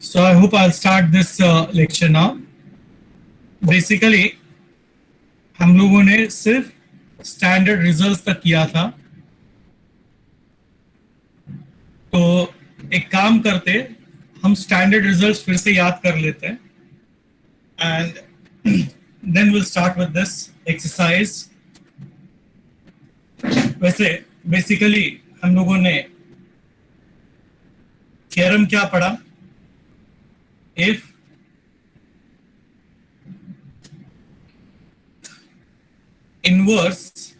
So I hope I'll start this lecture now. Basically, हम लोगों ने सिर्फ स्टैंडर्ड रिजल्ट्स तक किया था, तो एक काम करते, हम स्टैंडर्ड रिजल्ट्स फिर से याद कर लेते हैं and then will start with this exercise. वैसे बेसिकली हम लोगों ने थ्योरम क्या पढ़ा? If inverse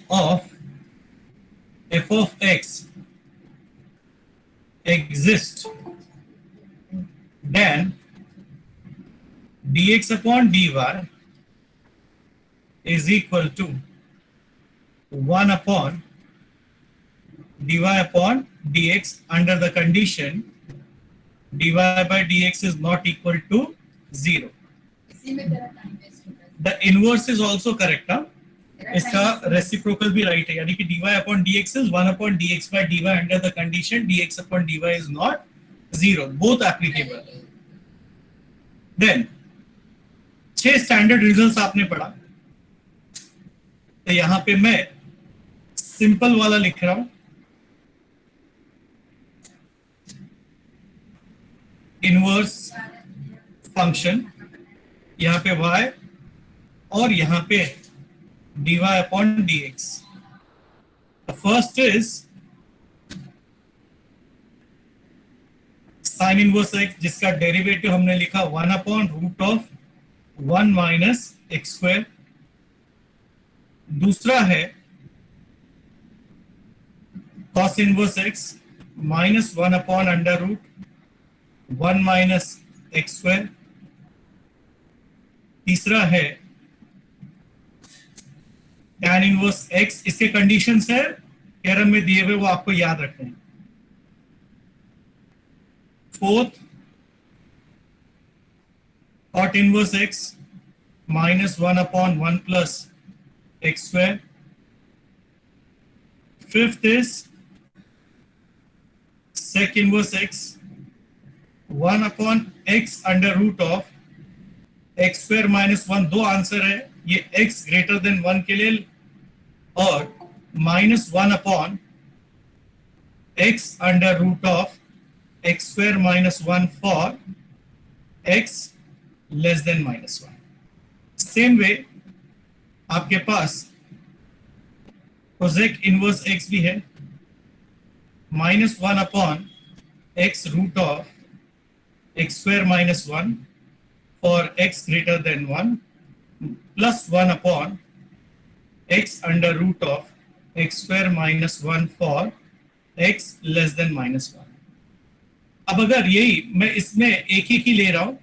of f of x exists, then dx upon dy is equal to 1 upon dy upon dx under the condition dy by dx is not equal to 0. The inverse is also correct. इसका reciprocal भी right है, यानी कि dy upon dx is 1 upon dx by dy under the condition dx upon dy is not 0. Both applicable. Then 6 standard results आपने पढ़ा, तो यहां पे मैं सिंपल वाला लिख रहा हूं. इनवर्स फंक्शन, यहां पे y और यहां पे dy upon dx. The first is sin inverse x, जिसका डेरिवेटिव हमने लिखा 1 upon root of 1 minus x square. दूसरा है cos inverse x minus 1 upon under root 1 minus x square. तीसरा है tan इनवर्स x. इसके कंडीशंस है थ्योरम में दिए हुए, वो आपको याद रखने हैं. Fourth cot inverse x minus 1 upon 1 plus x square. Fifth is sec inverse x 1 upon x under root of x square minus 1. दो आंसर है, ये x ग्रेटर देन 1 के लिए, और minus 1 upon x under root of x square minus 1 for x less than minus 1. Same way आपके पास cosec inverse x भी है, minus 1 upon x root of x square minus 1 for x greater than 1 plus 1 upon x under root of x square minus 1 for x less than minus 1. अब अगर यही मैं इसमें एक ही ले रहा हूं,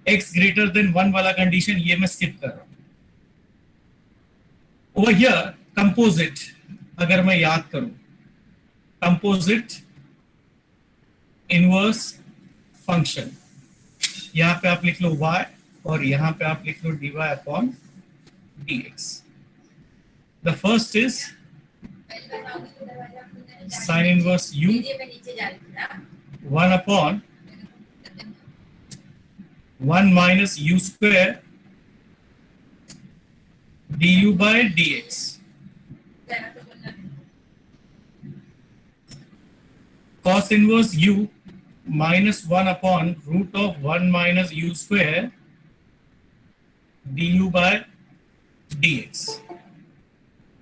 x greater than 1 वाला कंडीशन ये मैं स्किप कर रहा हूं. ओवर हियर कंपोजिट अगर मैं याद करूं, कंपोजिट इनवर्स फंक्शन, यहां पे आप लिख लो y और यहां पे आप लिख लो dy upon dx. The first is sin inverse u 1 upon 1 minus u square du by dx. Cos inverse u minus 1 upon root of 1 minus u square du by dx.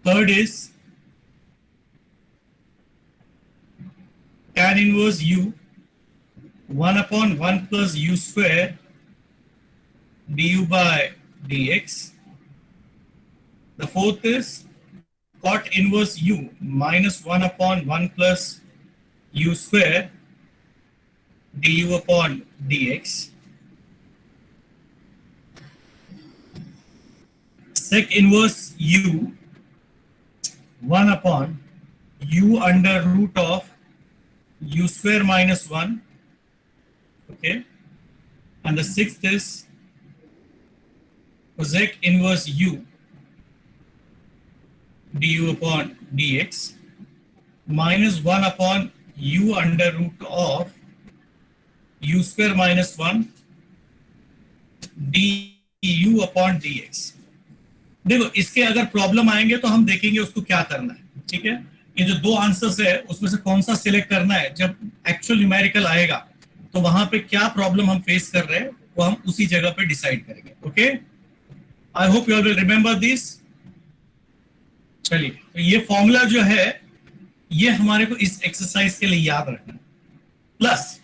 Third is tan inverse u 1 upon 1 plus u square du by dx. The fourth is cot inverse u minus 1 upon 1 plus u square du upon dx. Sec inverse u 1 upon u under root of u square minus 1. Okay, and the sixth is cosec inverse u du upon dx minus 1 upon u under root of u square minus 1 du upon dx. देखो इसके अगर problem आएंगे तो हम देखेंगे उसको क्या करना है, ठीक है. ये जो दो आंसर्स है उसमें से कौन सा सिलेक्ट करना है, जब एक्चुअल न्यूमेरिकल आएगा तो वहां पे क्या प्रॉब्लम हम फेस कर रहे हैं वो हम उसी जगह पे डिसाइड करेंगे. Okay, I hope you will remember this. चलिए, तो ये फॉर्मूला जो है ये हमारे को इस एक्सरसाइज के लिए याद रखना है, प्लस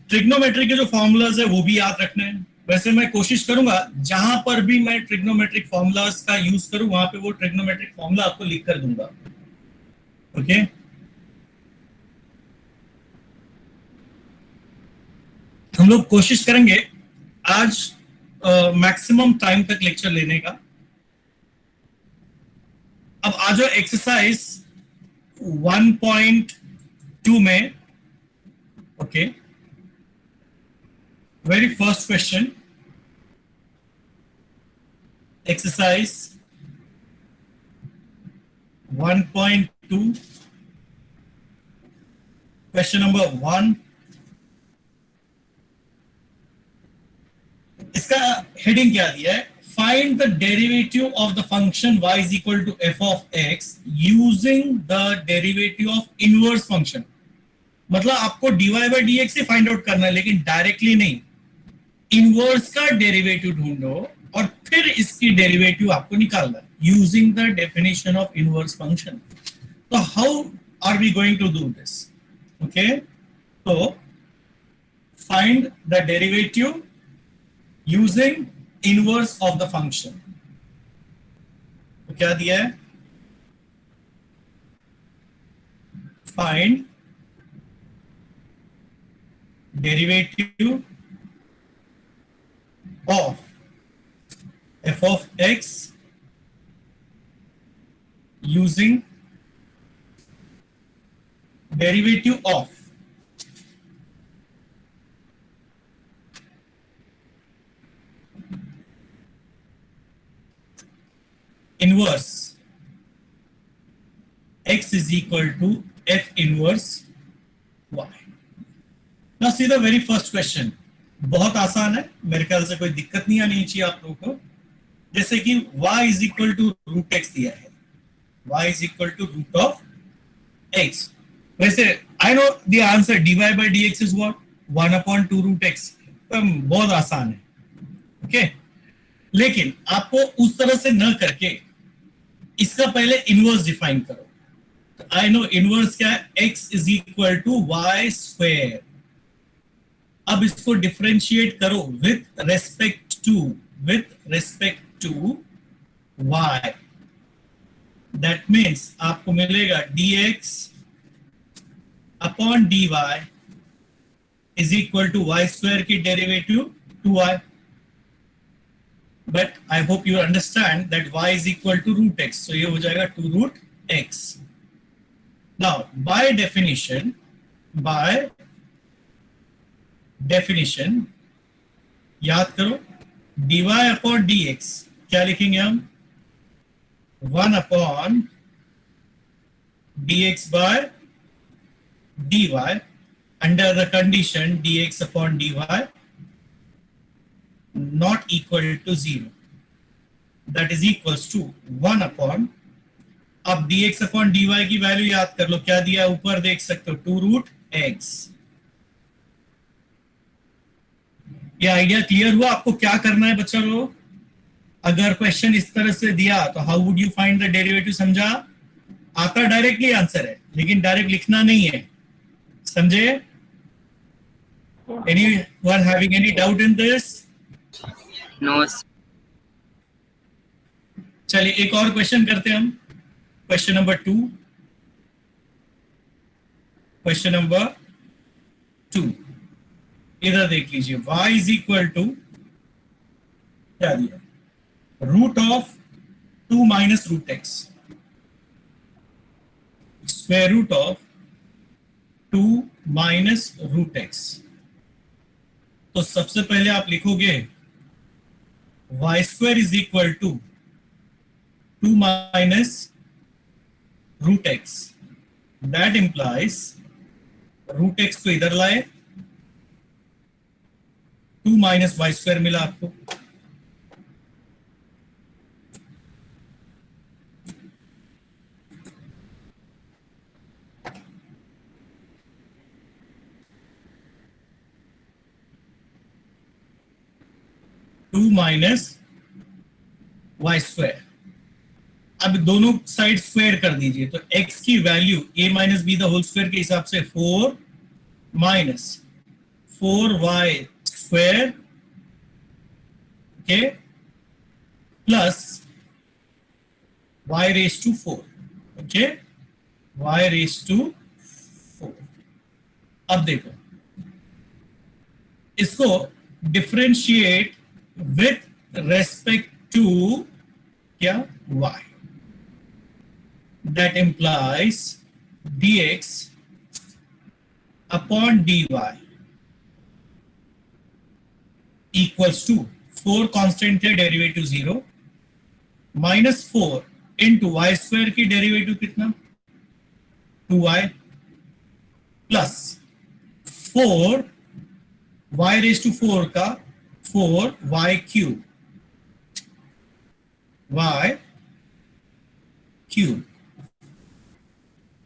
ट्रिग्नोमेट्री के जो फॉर्मूलाज है वो भी याद रखने हैं. वैसे मैं कोशिश करूंगा जहां पर भी मैं ट्रिग्नोमेट्रिक फॉर्मूलाज का यूज करूं वहां पे वो ट्रिग्नोमेट्रिक फॉर्मूला आपको लिख कर दूंगा. ओके, हम लोग कोशिश करेंगे आज मैक्सिमम टाइम तक लेक्चर लेने का. अब आ जाओ एक्सरसाइज 1.2 में. Okay, very first question, exercise 1.2, question number 1. इसका हेडिंग क्या दिया है? Find the derivative of the function y is equal to f of x using the derivative of inverse function. मतलब आपको dy by dx से find out करना है, लेकिन डायरेक्टली नहीं, इनवर्स का डेरिवेटिव ढूंढो और फिर इसकी डेरिवेटिव आपको निकालना है using the definition of inverse function. तो how are we going to do this? Okay, तो find the derivative using inverse of the function. तो क्या दिया है? Find derivative of f of x using derivative of inverse x is equal to f inverse y. Now see the very first question. बहुत आसान है, मेरे ख्याल से कोई दिक्कत नहीं आनी चाहिए आप लोगों को. जैसे कि y is equal to root x दिया है, y is equal to root of x. वैसे I know the answer dy by dx is what? 1 upon 2 root x. तो बहुत आसान है. ओके, लेकिन आपको उस तरह से न करके इसका पहले इनवर्स डिफाइन करो. तो I know इनवर्स क्या है? x is equal to y square. अब इसको डिफरेंशिएट करो with respect to y. That means आपको मिलेगा dx upon dy is equal to y square की derivative 2y. But I hope you understand that y is equal to root x, so ये हो जाएगा 2 root x. Now by definition याद करो, dy upon dx क्या लिखेंगे हम? 1 upon dx by dy under the condition dx upon dy not equal to 0, that is equals to 1 upon, अब dx upon dy की वैल्यू याद कर लो, क्या दिया ऊपर देख सकते हो, 2 रूट x. ये आइडिया क्लियर हुआ आपको क्या करना है बच्चा लोग? अगर क्वेश्चन इस तरह से दिया तो how would you find the derivative? समझा? आता डायरेक्टली आंसर है, लेकिन डायरेक्ट लिखना नहीं है, समझे? Anyone having any doubt in this? No. चलिए एक और क्वेश्चन करते हैं हम. Question number 2. क्वेश्चन नंबर 2 इधर देख लीजिए. y इज इक्वल टू क्या दिया? Root of 2 minus root x, square root of 2 minus root x. तो सबसे पहले आप लिखोगे y square is equal to 2 minus root x, that implies root x को इधर लाए, 2 माइनस वाई स्क्वायर मिला आपको। Two minus y square. अब दोनों साइड स्क्वायर कर दीजिए, तो x की value a minus b the whole square के हिसाब से 4 माइनस 4y स्क्वायर के plus y raise to 4, okay, y raise to 4। अब देखो, इसको डिफरेंशिएट विथ रेस्पेक्ट टू क्या, y, that implies dx upon dy equals to 4 constant है, derivative 0, minus 4 into y square की डेरिवेटिव कितना 2y plus 4 y raise to 4 का 4y cube, y cube.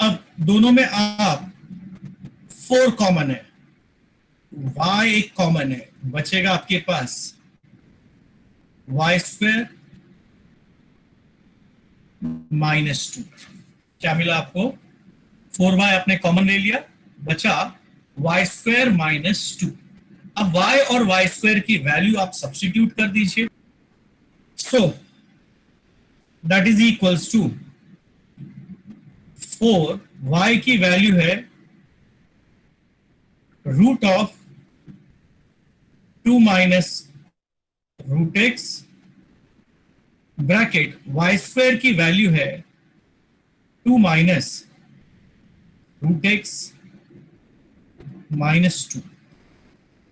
अब दोनों में आप 4 कॉमन है, y एक कॉमन है, बचेगा आपके पास y स्क्वायर माइनस 2। क्या मिला आपको, 4y आपने कॉमन ले लिया, बचा y स्क्वायर माइनस 2। अब y और y स्क्वायर की वैल्यू आप सब्स्टिट्यूट कर दीजिए, so that is equals to 4, y की वैल्यू है root of 2 minus root x, bracket y square की वैल्यू है 2 माइनस रूट एक्स माइनस 2।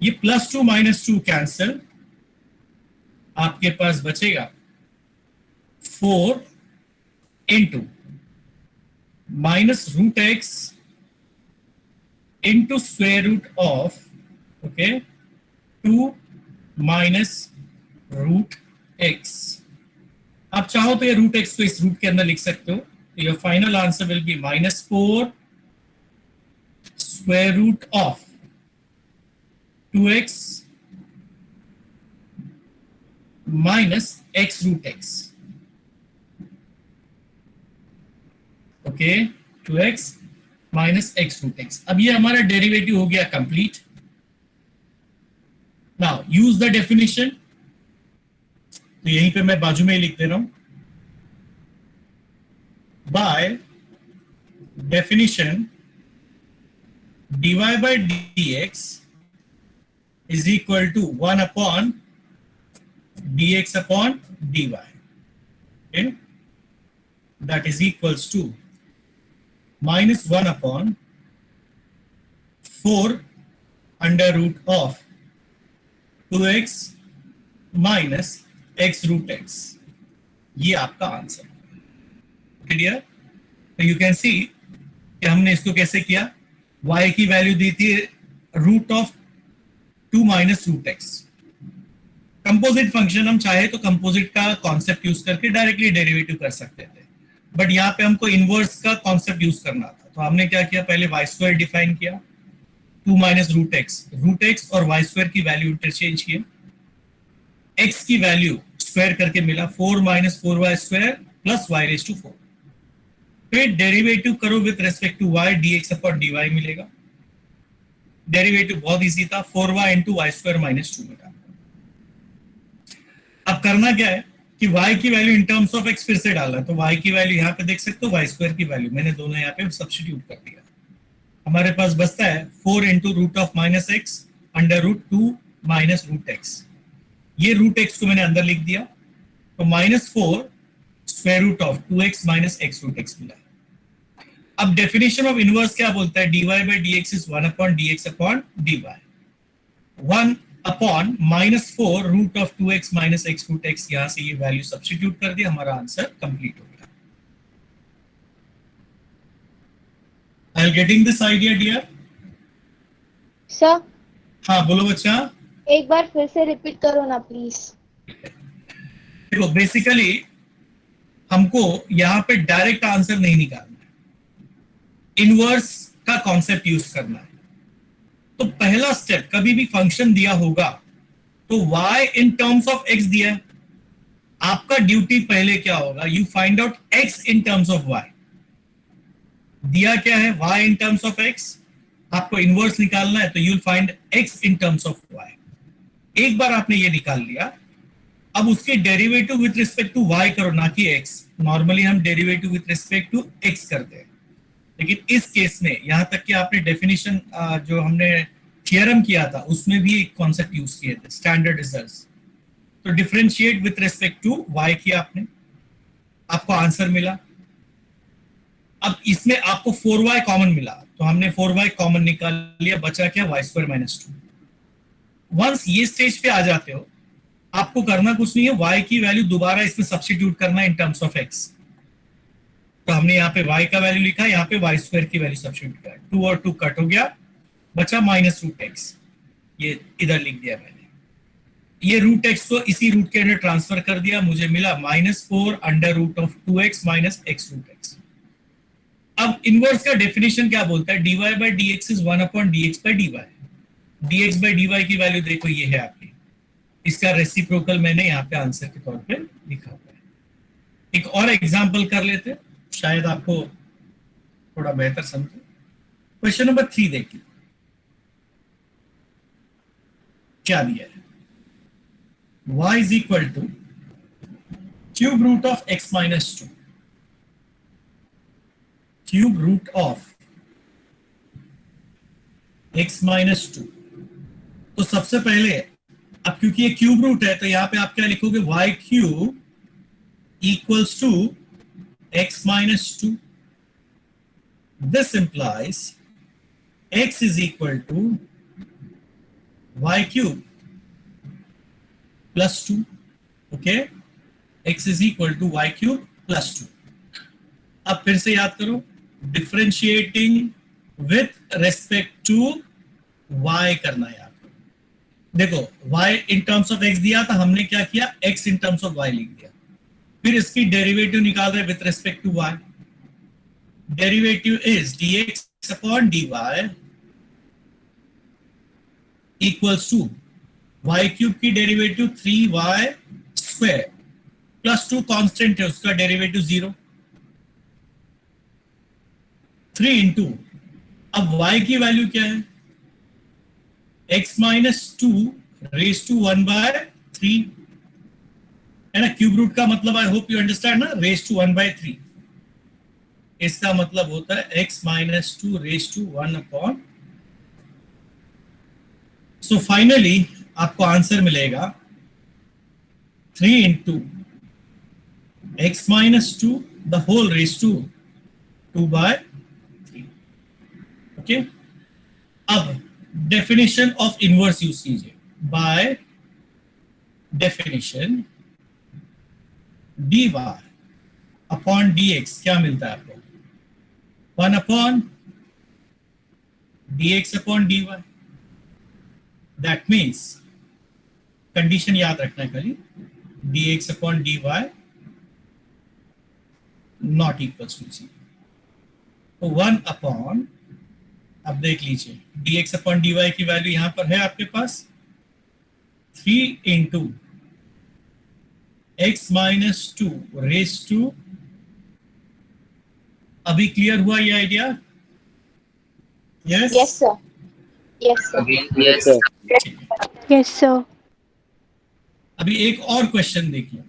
ये प्लस 2 माइनस 2 कैंसल, आपके पास बचेगा 4 into minus root x into square root of, okay, 2 minus root x. आप चाहो तो ये रूट एक्स को इस रूट के अंदर लिख सकते हो, तो your final answer will be minus 4 square root of 2x minus x root x, okay, 2x minus x root x। अब ये हमारा डेरिवेटिव हो गया complete. Now use the definition, तो यहीं पे मैं बाजू में ही लिख दे रहा हूं, bye definition dy by dx is equal to 1 upon dx upon dy, okay, that is equals to minus 1 upon 4 under root of 2x minus x root x। ये आपका आंसर क्लियर। तो यू कैन सी कि हमने इसको कैसे किया, y की value दी थी root of 2 minus root x. Composite function हम चाहे तो कंपोजिट का कॉन्सेप्ट यूज करके डायरेक्टली डेरिवेटिव कर सकते थे, बट यहाँ पे हमको इनवर्स का कॉन्सेप्ट यूज करना था। तो हमने क्या किया, पहले वाई स्क्वायर डिफाइन किया, 2 माइनस रूट एक्स और वाई स्क्वायर की वैल्यू इंटरचेंज किए, एक्स की वैल्यू स्क्वायर करके मिला 4 minus 4y square plus y raise to 4। फिर डेरिवेटिव करो with respect to y, dx upon dy मिलेगा। डेरिवेटिव बहुत इजी था, 4y into y square minus 2 मिला। अब करना क्या है कि y की value in terms of x फिर से डालना, तो y की वैल्यू यहाँ पे देख सकते हो, y स्क्वायर की वैल्यू मैंने दोनों यहाँ पे सब्स्टिट्यूट कर दिया। हमारे पास बचता है 4 into root of minus x under root 2 minus root x. ये रूट एक्स को मैंने अंदर लिख दिया, तो minus 4 square root of 2x minus x root x मिला। अब डेफिनेशन ऑफ इनवर्स क्या बोलता है, dy by dx is 1 upon dx upon dy। 1 अपॉन minus 4 root of 2x minus x root x, यहां से ये वैल्यू सब्स्टिट्यूट कर दिया, हमारा आंसर कंप्लीट हो गया। I getting this idea dear? Sir हाँ बोलो बच्चा। एक बार फिर से रिपीट करो ना प्लीज। देखो बेसिकली हमको यहाँ पे डायरेक्ट आंसर नहीं निकालना है, इनवर्स का कॉन्सेप्ट यूज करना है। तो पहला स्टेप, कभी भी फंक्शन दिया होगा तो y in terms of x दिया है, आपका ड्यूटी पहले क्या होगा, you find out x in terms of y। दिया क्या है, y in terms of x, आपको इनवर्स निकालना है तो you'll find x in terms of y। एक बार आपने ये निकाल लिया, अब उसके derivative with respect to y करो, ना कि x। नॉर्मली हम derivative with respect to x करते हैं, लेकिन इस केस में यहां तक कि आपने डेफिनेशन जो हमने थियरम किया था उसमें भी एक कॉन्सेप्ट यूज किए थे, स्टैंडर्ड रिजल्ट्स। तो differentiate with respect to y किया आपने, आपको आंसर मिला। अब इसमें आपको 4y कॉमन मिला तो हमने 4y कॉमन निकाल लिया, बचा क्या, y² - 2। वंस ये स्टेज पे आ जाते हो, आपको करना कुछ नहीं है, y की वैल्यू दोबारा इसमें सब्स्टिट्यूट करना इन टर्म्स ऑफ x। तो हमने यहाँ पे y का वैल्यू लिखा, यहाँ पे y² की वैल्यू सब्स्टिट्यूट किया, 2 और 2 कट हो गया, बचा -√x। ये इधर लिख दिया मैंने, ये √x को इसी रूट के अंदर ट्रांसफर कर दिया, मुझे मिला -4 √2x - x√x। अब इनवर्स का डेफिनेशन क्या बोलता है, dy/dx इज 1/dx/dy। dx/dy की वैल्यू देखो, ये है आपकी, इसका रेसिप्रोकल मैंने यहाँ पे आंसर के तौर पे लिखा हुआ है। एक और एग्जांपल कर लेते, शायद आपको थोड़ा बेहतर समझे। क्वेश्चन नंबर 3 देखिए, क्या दिया है, y is equal to cube root of x - 2, cube root of x - 2। तो सबसे पहले, अब क्योंकि ये क्यूब रूट है तो यहां पे आप क्या लिखोगे, y³ equals to x - 2। This implies x is equal to y³ + 2। Okay, x is equal to y³ + 2। अब फिर से याद करो, differentiating with respect to y करना है आपको। देखो y in terms of x दिया था, हमने क्या किया, x in terms of y लिख दिया। फिर इसकी डेरिवेटिव निकाल रहे with respect to y। Derivative is dx/dy equals to y³ की डेरिवेटिव 3y² + 2 कांस्टेंट है, उसका डेरिवेटिव 0। 3 इंटू, अब y की वैल्यू क्या है, x - 2 रेज टू 1/3 है ना। क्यूब रूट का मतलब आई होप यू अंडरस्टैंड ना, रेज टू 1/3। इसका मतलब होता है x - 2 raise to 1/। So finally आपको आंसर मिलेगा 3 into x - 2 the whole raise to 2/3। Okay, अब डेफिनेशन ऑफ इनवर्स यूज कीजिए। By definition dy upon dx क्या मिलता है आपको, 1/dx/dy। दैट मीन्स, कंडीशन याद रखना है खाली, dx/dy नॉट इक्वल्स टू 0। तो 1/, अब देख लीजिए dx/dy की वैल्यू यहां पर है आपके पास 3 इंटू x - 2 रेज टू, अभी क्लियर हुआ ये idea? Yes yes sir, yes sir, Again, yes. Yes sir. अभी एक और क्वेश्चन देखिए,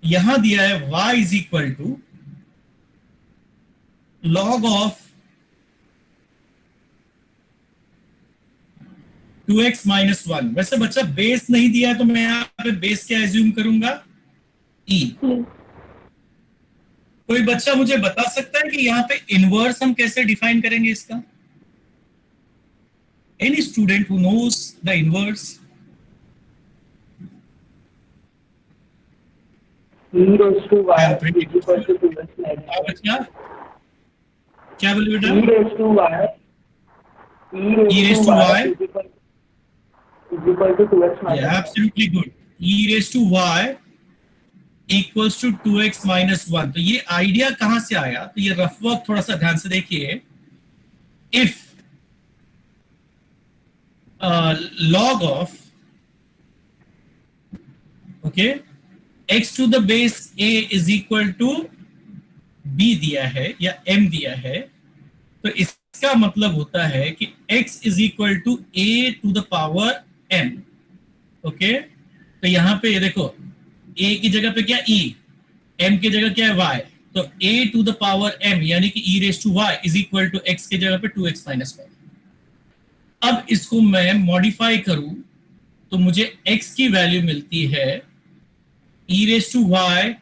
यहां दिया है y is equal to log of 2x - 1। वैसे बच्चा बेस नहीं दिया तो मैं यहाँ पे बेस क्या एज्यूम करूंगा, e। कोई बच्चा मुझे बता सकता है कि यहाँ पे इनवर्स हम कैसे डिफाइन करेंगे इसका? Any student who knows the inverse? e raised to y is equal to 2x - 1. बच्चा क्या बोले बेटा? e raised to y e raised to y is equal to 2x minus yeah, absolutely good. e raised to y equals to 2x minus 1. तो ये idea कहां से आया? तो ये रफ वर्क थोड़ा सा ध्यान से देखिए. If log of okay x to the base a is equal to b दिया है या m दिया है, तो इसका मतलब होता है कि x is equal to a to the power m. Okay, तो यहां पे ये देखो a की जगह पे क्या e, m की जगह क्या है y, तो a to the power m यानी कि e raised to y is equal to x की जगह पे 2x minus 1. अब इसको मैं मॉडिफाई करूं तो मुझे x की वैल्यू मिलती है e raised to y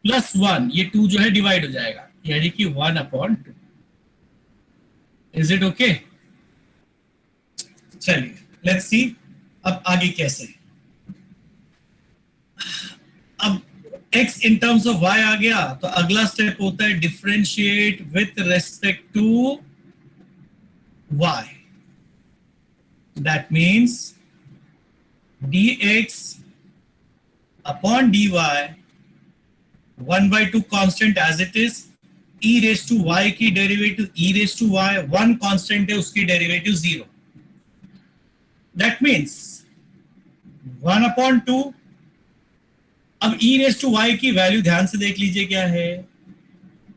plus 1, ये 2 जो है डिवाइड हो जाएगा यानी कि 1/2. Is it okay? चलिए लेट्स सी अब आगे कैसे. अब x in terms of y आ गया, तो अगला स्टेप होता है differentiate with respect to y. That means dx upon dy 1/2 constant as it is, e raised to y की derivative e raised to y 1 constant है, उसकी डेरिवेटिव 0. That means 1/2. अब e raised to y की value ध्यान से देख लीजिए क्या है,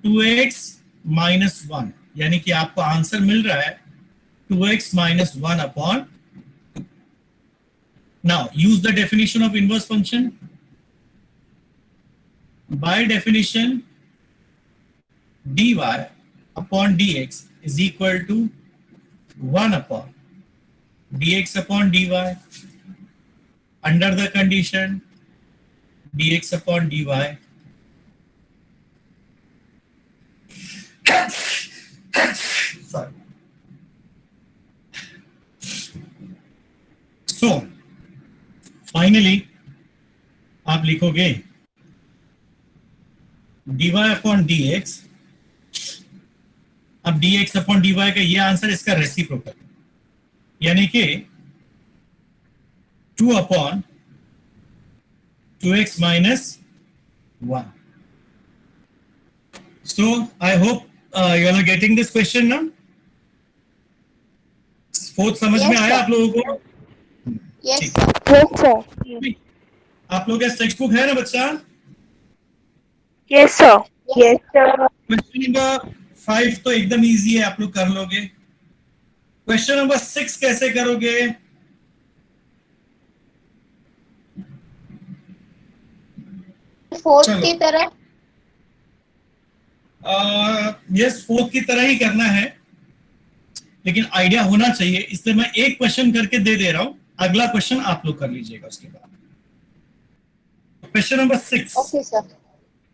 2x minus 1, यानी कि आपको आंसर मिल रहा है 2x minus 1/2. Now use the definition of inverse function. By definition, dy upon dx is equal to 1/, dx upon dy. Under the condition dx upon dy sorry. So finally आप लिखोगे dy upon dx. अब dx upon dy का ये answer इसका reciprocal यानी कि 2 upon 2x minus 1. So I hope you are getting this question now. Fourth समझ में आया आप लोगों को? Yes, ठीक. sir. Yes, sir. आप लोगों का टेक्स्ट बुक है ना बच्चा? Yes, sir. Yes, sir. Question number 5 तो एकदम इजी है, आप लोग कर लोगे. क्वेश्चन नंबर 6 कैसे करोगे? फोर्थ चलो. की तरह. यस, फोर्थ की तरह ही करना है, लेकिन आइडिया होना चाहिए, इसलिए मैं एक क्वेश्चन करके दे दे रहा हूं. अगला क्वेश्चन आप लोग कर लीजिएगा उसके बाद. Question number 6. Okay, sir.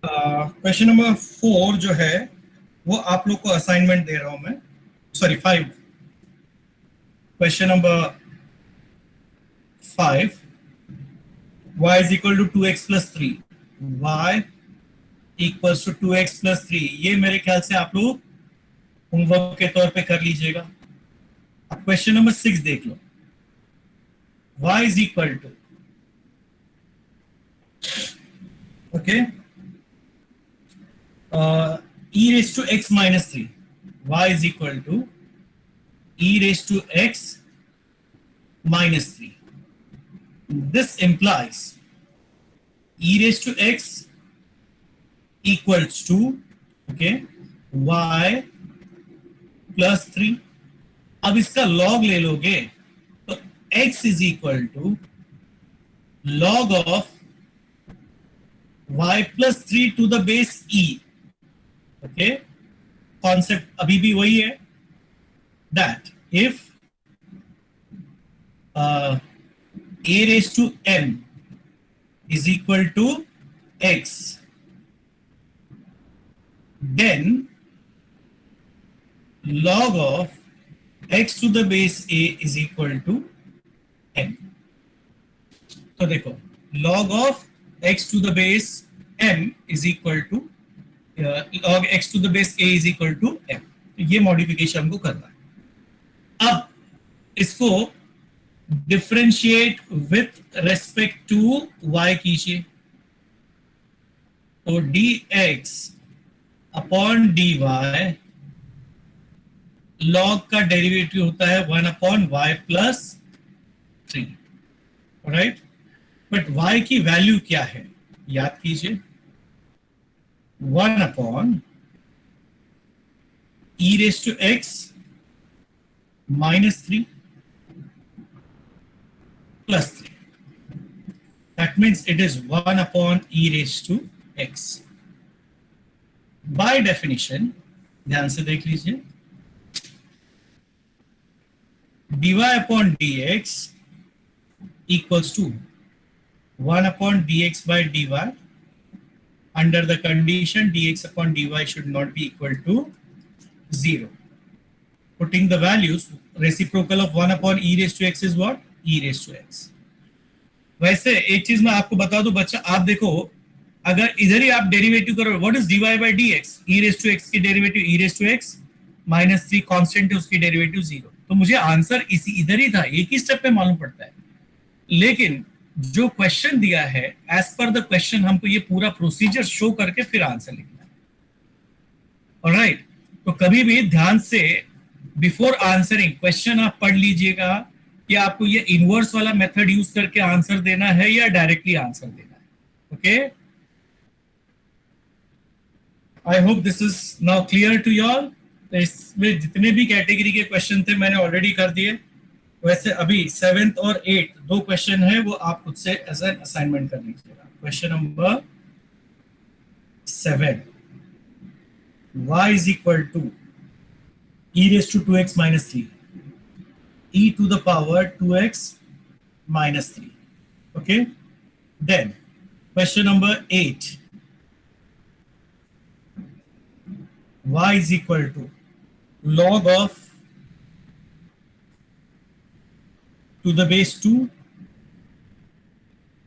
Question number 4 जो है वो आप लोग को असाइनमेंट दे रहा हूं मैं. Sorry 5. Question number 5, y is equal to 2x plus 3. y equals to 2x plus 3. ये मेरे ख्याल से आप लोग होमवर्क के तौर पे कर लीजिएगा. अब क्वेश्चन नंबर 6 देख लो. y is equal to okay e raised to x minus 3. y is equal to e raised to x minus 3. This implies e raised to x equals to okay y plus 3. अब इसका log ले लोगे तो x is equal to log of y plus 3 to the base e. okay, concept अभी भी वही है, that if a raised to m is equal to x, then log of x to the base a is equal to m. तो देखो log of x to the base m is equal to log x to the base a is equal to m. तो ये modification हमको करना है। अब इसको differentiate with respect to y कीजिए, तो dx अपॉन dy log का डेरिवेटिव होता है 1 upon y plus 3, right. But y की वैल्यू क्या है याद कीजिए, 1 upon e raise to x minus 3 plus 3. That means it is 1 upon e raised to x. By definition, ध्यान से देख लीजिए, dy upon dx equals to 1 upon dx by dy under the condition dx upon dy should not be equal to 0. Putting the values, reciprocal of 1 upon e raised to x is what? e raised to x. वैसे एक चीज मैं आपको बता दूं बच्चा, आप देखो अगर इधर ही आप डेरिवेटिव करो, what is dy by dx, e raised to x की derivative e raised to x minus 3 constant है, उसकी डेरिवेटिव 0, तो मुझे आंसर इसी इधर ही था, एक ही स्टेप पे मालूम पड़ता है। लेकिन जो क्वेश्चन दिया है एज पर द क्वेश्चन हमको ये पूरा प्रोसीजर शो करके फिर आंसर लिखना है, ऑलराइट। तो कभी भी ध्यान से बिफोर आंसरिंग क्वेश्चन आप पढ़ लीजिएगा कि आपको ये इनवर्स वाला मेथड यूज करके आंसर देना है या डायरेक्टली आंसर देना है। Okay, I hope this is now clear to you all. तो इसमें जितने भी कैटेगरी के क्वेश्चन थे मैंने ऑलरेडी कर दिए। वैसे अभी 7th और 8th 2 क्वेश्चन है, वो आप खुद से एज एन असाइनमेंट कर लीजिएगा। Question number 7, y is equal to e raised to 2x minus 3, e to the power 2x minus 3. Okay, then question number 8, y is equal to log of to the base 2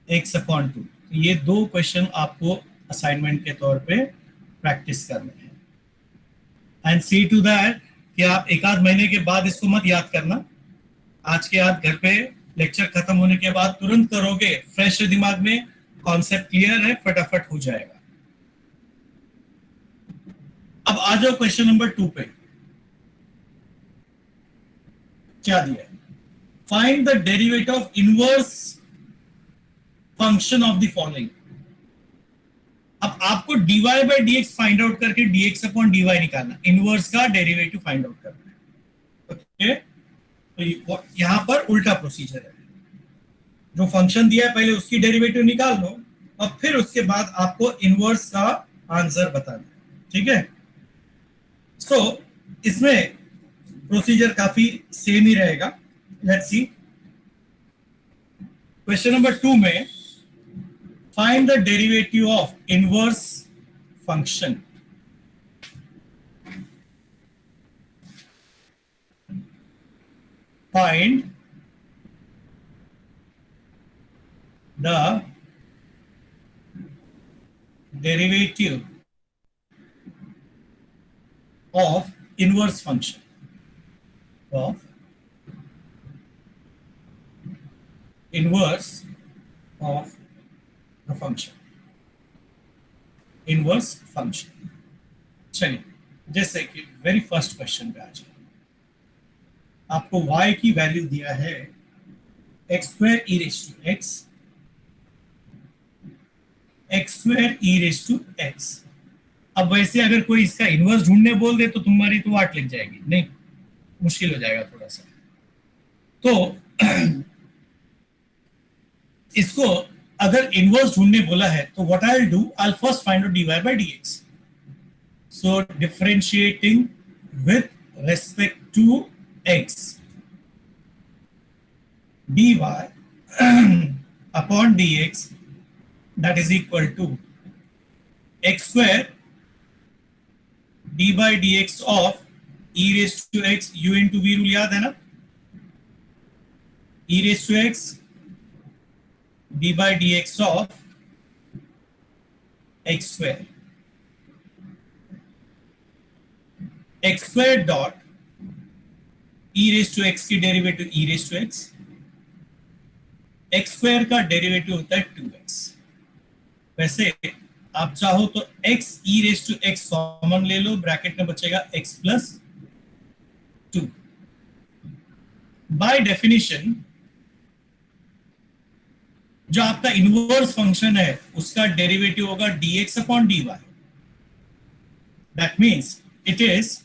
x upon 2। ये 2 question आपको assignment के तौर पे practice करने हैं। And C to that कि आप एक आध महीने के बाद इसको मत याद करना, आज के आप घर पे लेक्चर खत्म होने के बाद तुरंत करोगे, फ्रेश दिमाग में, कॉन्सेप्ट क्लियर है, फटाफट हो जाएगा। अब आ जाओ क्वेश्चन नंबर 2 पे। क्या दिया है? Find the derivative of inverse function of the following. अब आपको dy by dx find out करके dx अपॉन dy निकालना, इनवर्स का डेरिवेटिव फाइंड आउट करना है। ओके, तो यहां पर उल्टा प्रोसीजर है, जो फंक्शन दिया है पहले उसकी डेरिवेटिव निकाल लो और फिर उसके बाद आपको इनवर्स का आंसर बताना है। ठीक है, सो इसमें प्रोसीजर काफी सेम ही रहेगा। लेट्स सी क्वेश्चन नंबर 2 में find the derivative of inverse function। Find the derivative of inverse function of inverse of the function, inverse function। चलिए, जैसे कि वेरी फर्स्ट क्वेश्चन पे आ जाए, आपको y की वैल्यू दिया है x square e raise to x, x square e raise to x। अब वैसे अगर कोई इसका इनवर्स ढूंढने बोल दे तो तुम्हारी तो वाट लग जाएगी, नहीं मुश्किल हो जाएगा थोड़ा सा। तो इसको अगर इनवर्स ढूंढने बोला है तो what I will do, I will first find out dy by dx। So differentiating with respect to x, dy upon dx that is equal to x square d by dx of e raised to x, u into v rule याद है ना, e raised to x d by dx of x square x square dot e raise to x की derivative e raise to x, x square का derivative होता है 2x। वैसे आप चाहो तो x e raise to x common ले लो, ब्रैकेट में बचेगा x प्लस 2। बाय डेफिनेशन जो आपका इनवर्स फंक्शन है उसका डेरिवेटिव होगा dx upon dy। That means it is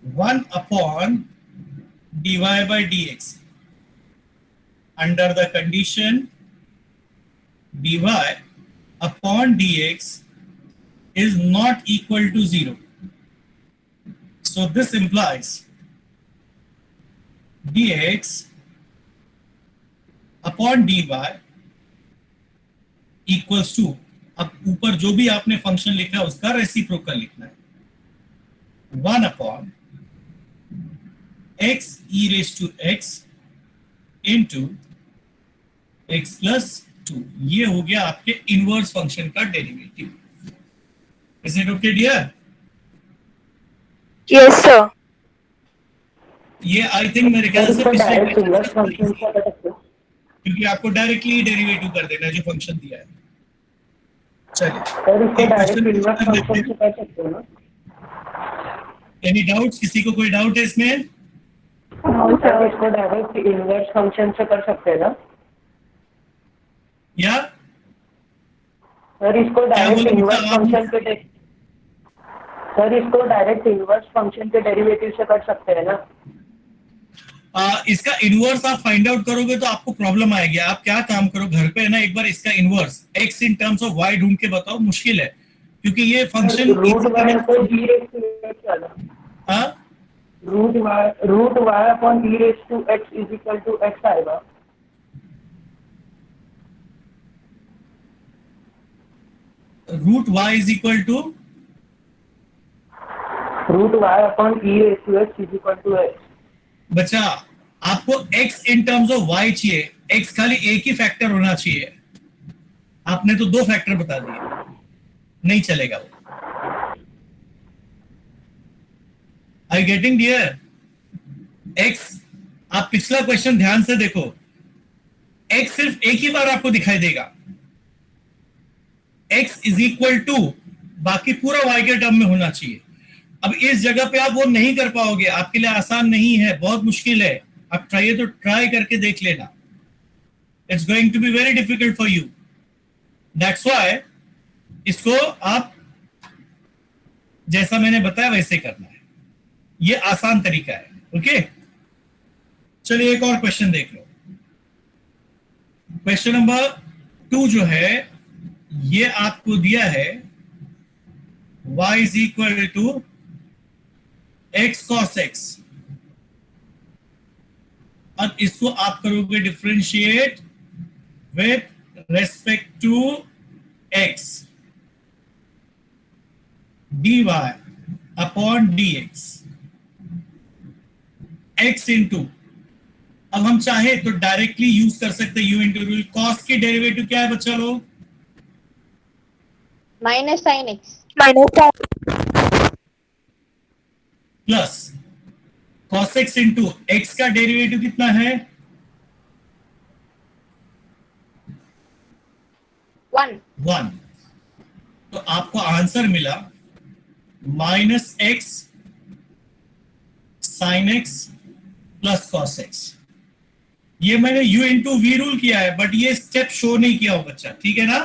1 upon dy by dx under the condition dy upon dx is not equal to 0. So this implies dx upon dy equals to, अब ऊपर जो भी आपने function लिखा है उसका reciprocal लिखना है, 1 upon x e raised to x into x plus 2। ये हो गया आपके इनवर्स फंक्शन का derivative. Is it okay dear? Yes, sir. ये आई थिंक मेरे ख्याल से पिछले डायरेक्ट इनवर्स फंक्शन से कर सकते हो। क्योंकि आपको डायरेक्टली डेरिवेटिव कर देना है जो फंक्शन दिया है। चलिए सर इसको डायरेक्ट इनवर्स फंक्शन से कर सकते हो ना? Any doubts? किसी को कोई डाउट है इसमें? सर इसको डायरेक्ट इनवर्स फंक्शन से कर सकते हैं ना? या सर इसको डायरेक्ट इनवर्स फंक्शन के सर इसको डायरेक्ट इनवर्स फंक्शन के डेरिवेटिव से कर सकते हैं ना? इसका इनवर्स आप फाइंड आउट करोगे तो आपको प्रॉब्लम आएगी। आप क्या काम करो घर पे है ना, एक बार इसका inverse x in terms of y ढूंढ के बताओ। मुश्किल है क्योंकि ये फंक्शन रूट y को e रेज़ टू x आना। हाँ, root y upon e raise to x is equal to x आएगा। Root y is equal to root y upon e raise to x is equal to x। बच्चा आपको x in terms of y चाहिए, x खाली एक ही factor होना चाहिए। आपने तो 2 फैक्टर बता दिए, नहीं चलेगा वो। I getting dear? x, आप पिछला क्वेश्चन ध्यान से देखो, x सिर्फ एक ही बार आपको दिखाई देगा, x इज इक्वल टू, बाकी पूरा y के टर्म में होना चाहिए। अब इस जगह पे आप वो नहीं कर पाओगे, आपके लिए आसान नहीं है, बहुत मुश्किल है। आप ट्राई तो ट्राई करके देख लेना, it's going to be very difficult for you. That's why इसको आप जैसा मैंने बताया वैसे करना है, ये आसान तरीका है। ओके, चलिए एक और क्वेश्चन देख लो। क्वेश्चन नंबर 2 जो है ये आपको दिया है y is equal to x cos x। अब इसको आप करोगे differentiate with respect to x, dy upon dx x into, अब हम चाहे तो डायरेक्टली यूज कर सकते हैं u इंटू रूल। कॉस की डेरिवेटिव क्या है बच्चा लोग? Minus sin x. Minus sin. Plus cos x into x का डेरिवेटिव कितना है? 1। तो आपको आंसर मिला -x sin x plus cos x। ये मैंने u इंटू वी रूल किया है, बट ये स्टेप शो नहीं किया हो बच्चा, ठीक है ना?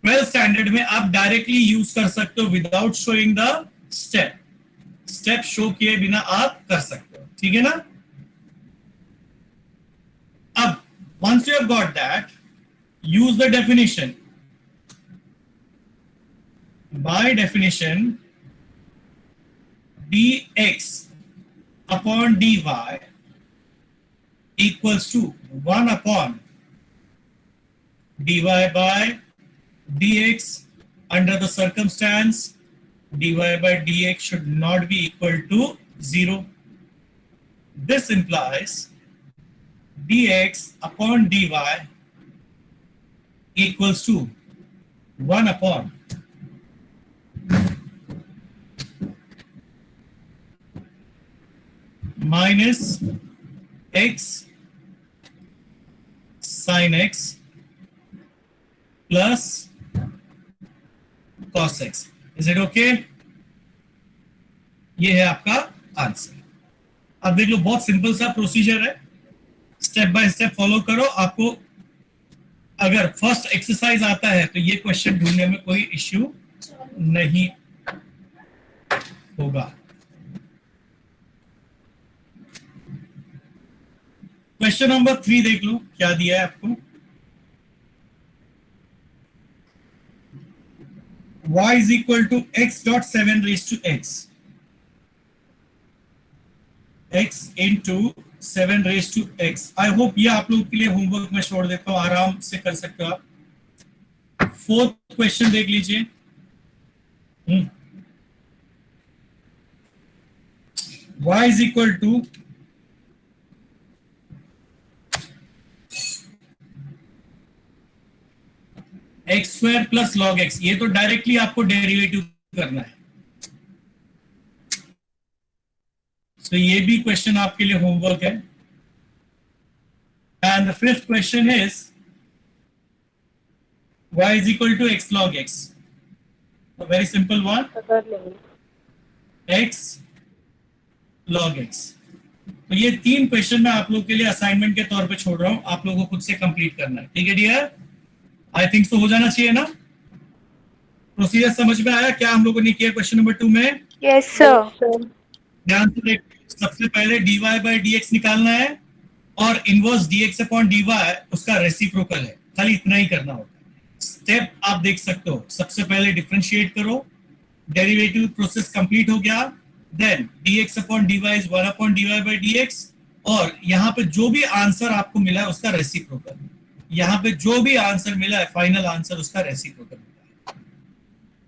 12th स्टैंडर्ड में आप डायरेक्टली यूज कर सकते हो without showing the step. Step show किए बिना आप कर सकते हो, ठीक है ना? अब once you have got that, use the definition. By definition, dx upon dy equals to 1 upon dy by dx under the circumstance dy by dx should not be equal to 0. This implies dx upon dy equals to 1 upon minus x sin x plus cos x. Is it okay? ये है आपका answer. अब देख लो, बहुत simple सा procedure है, step by step follow करो. आपको अगर फर्स्ट एक्सरसाइज आता है तो ये क्वेश्चन ढूंढने में कोई इश्यू नहीं होगा. क्वेश्चन नंबर 3 देख लो क्या दिया है आपको. y is equal to x dot 7 raised to x into 7 raised to x. I hope ये आप लोग के लिए होमवर्क में छोड़ देता हूं, आराम से कर सकते हो आप. फोर्थ क्वेश्चन देख लीजिए. y is equal to x square plus log x. ये तो डायरेक्टली आपको डेरिवेटिव करना है. तो ये भी क्वेश्चन आपके लिए होमवर्क है. And the fifth question is y is equal to x log x. A very simple one. x log x. तो ये 3 क्वेश्चन मैं आप लोग के लिए असाइनमेंट के तौर पे छोड़ रहा हूं, आप लोगों को खुद से कंप्लीट करना है. ठीक है डियर? आई थिंक तो हो जाना चाहिए ना. प्रोसीजर समझ में आया क्या हम लोगों ने किया क्वेश्चन नंबर 2 में? Yes, sir. ध्यान से देखो. सबसे पहले dy by dx निकालना है और इनवर्स dx अपॉन dy उसका रेसिप्रोकल है. खाली इतना ही करना होगा. स्टेप आप देख सकते हो. सबसे पहले डिफरेंशिएट करो, डेरिवेटिव प्रोसेस कंप्लीट हो गया. Then dx upon dy is 1 upon dy by dx. और यहाँ पे जो भी आंसर आपको मिला है उसका रेसिप्रोकल. यहाँ पे जो भी आंसर मिला है फाइनल आंसर उसका रेसिप्रोकल मिला है.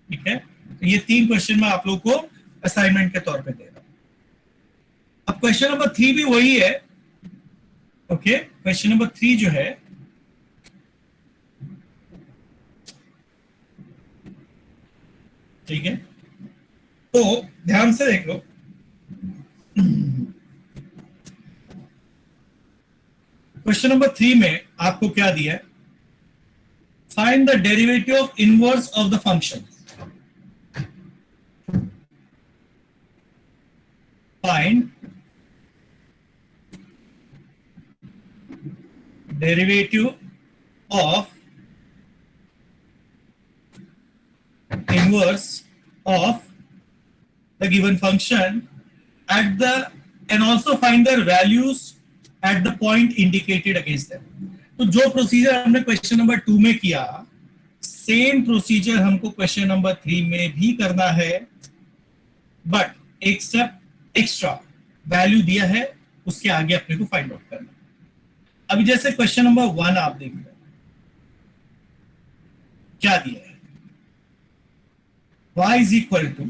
ठीक है? तो ये 3 क्वेश्चन मैं आप लोग को असाइनमेंट के तौर पे दे रहा हूं. अब क्वेश्चन नंबर 3 भी वही है. ओके, क्वेश्चन नंबर 3 जो है ठीक है, तो ध्यान से देख लो. क्वेश्चन नंबर 3 में आपको क्या दिया है? Find the derivative of inverse of the function. Find derivative of inverse of the given function at the and also find their values at the point indicated against them. तो जो procedure हमने question number 2 में किया, same procedure हमको question number 3 में भी करना है, बट एक स्टेप एक्स्ट्रा. वैल्यू दिया है, उसके आगे अपने को फाइंड आउट करना. अभी जैसे क्वेश्चन नंबर 1 आप देख लो क्या दिया है. y is equal to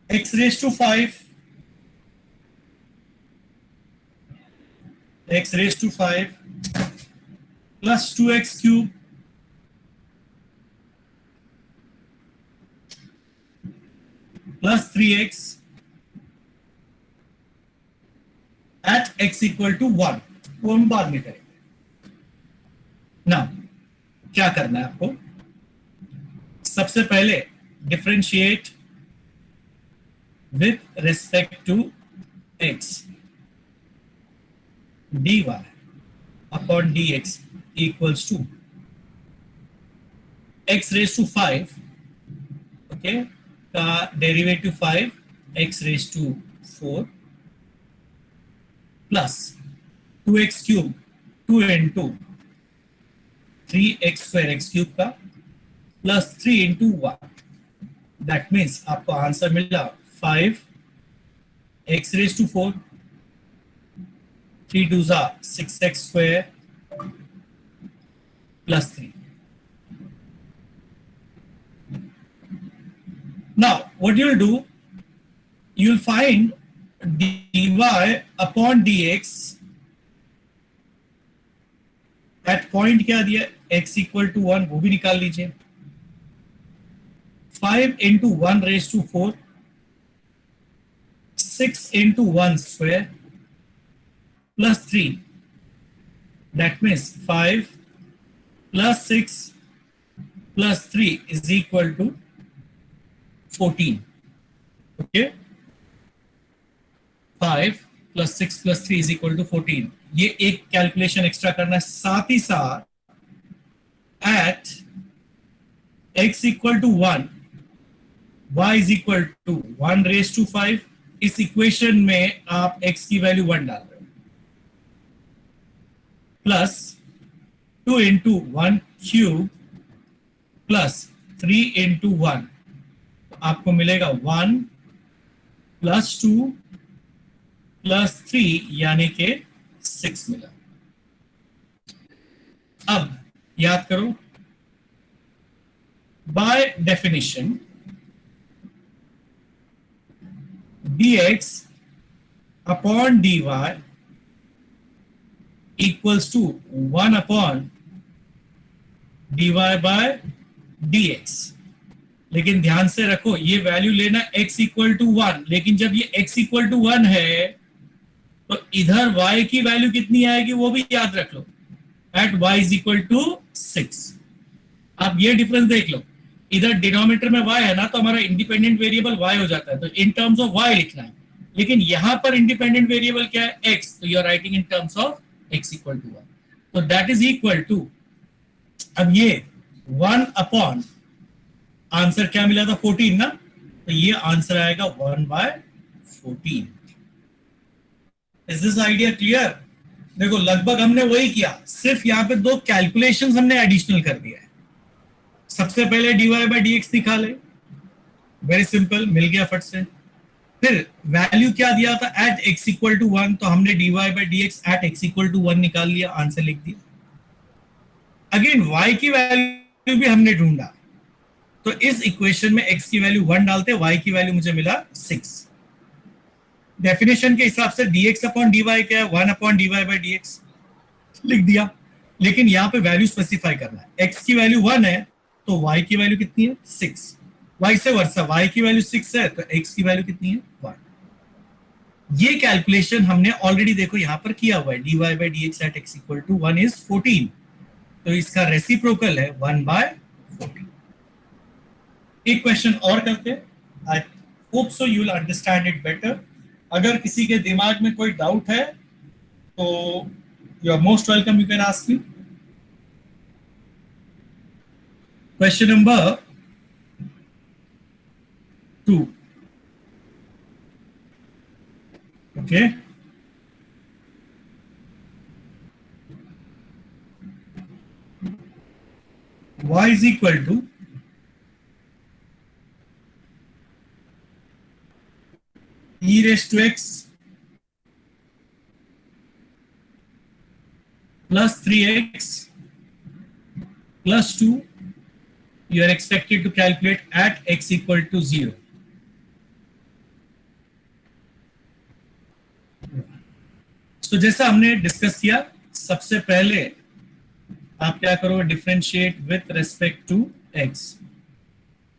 x raised to 5 plus 2x cube plus 3x at x equal to 1. वो हम बाद में करेंगे. ना क्या करना है आपको? सबसे पहले differentiate with respect to x dy upon dx equals to x raise to 5 okay का derivative 5 x raise to 4 plus 2x cube 2 into 3x square x cube का प्लस 3 into 1. दैट मीन्स आपको आंसर मिला 5 x raised to 4 3 2 6x square plus 3. Now what you'll do, you'll find dy upon dx at point क्या दिया x equal to 1, वो भी निकाल लीजिए. 5 into 1 raised to 4 6 into 1 square plus 3. That means 5 plus 6 plus 3 is equal to 14. Okay? 5 plus 6 plus 3 is equal to 14. ये एक calculation extra करना है, साथ ही साथ at x equal to 1, y is equal to 1 raised to 5. इस equation में आप x की वैल्यू 1 डाल रहे हो, plus 2 into 1 cube plus 3 into 1, आपको मिलेगा 1 प्लस 2 प्लस 3 यानी के 6 मिला। अब याद करो, by definition dx upon dy equals to 1 upon dy by dx। लेकिन ध्यान से रखो, ये वैल्यू लेना x इक्वल टू 1, लेकिन जब ये x इक्वल टू 1 है तो इधर y की वैल्यू कितनी आएगी वो भी याद रख लो, at y is equal to 6। आप ये डिफरेंस देख लो, इधर डिनोमिनेटर में y है ना, तो हमारा इंडिपेंडेंट वेरिएबल y हो जाता है, तो इन टर्म्स ऑफ y लिखना है। लेकिन यहां पर इंडिपेंडेंट वेरिएबल क्या है, x, तो you are writing in terms of x equal to 1, तो दैट इज इक्वल टू, अब ये 1 अपॉन आंसर क्या मिला था 14 ना, तो ये आंसर आएगा 1/14। Is this idea clear? देखो लगभग हमने वही किया, सिर्फ यहाँ पे 2 कैलकुलेशंस हमने एडिशनल कर दिया है। सबसे पहले dy बाय dx निकाले, वेरी सिंपल, मिल गया फट से। फिर वैल्यू क्या दिया था, एट x इक्वल टू 1, तो हमने dy by dx at x equal to 1 निकाल लिया, आंसर लिख दिया। अगेन y की वैल्यू भी हमने ढूंढा, तो इस इक्वेशन में x की वैल्यू 1 डालते, y की वैल्यू मुझे मिला 6। डेफिनेशन के हिसाब से dx अपॉन dy क्या है, 1 अपॉन dy बाय dx लिख दिया। लेकिन यहाँ पे वैल्यू स्पेसिफाई करना है, x की वैल्यू 1 है तो y की वैल्यू कितनी है 6, y से वर्सा, y की वैल्यू 6 है तो x की वैल्यू कितनी है 1। ये कैलकुलेशन हमने ऑलरेडी देखो यहां पर किया हुआ है, dy by dx at x equal to 1 is 14, तो इसका रेसिप्रोकल है 1/14। एक क्वेश्चन और करते हैं, I hope so you will understand it better. अगर किसी के दिमाग में कोई डाउट है तो you are most welcome, you can ask me. Question number 2, okay, y is equal to e raised to x plus 3x plus 2, you are expected to calculate at x equal to 0. तो जैसा हमने discuss किया, सबसे पहले आप क्या करोगे, differentiate with respect to x,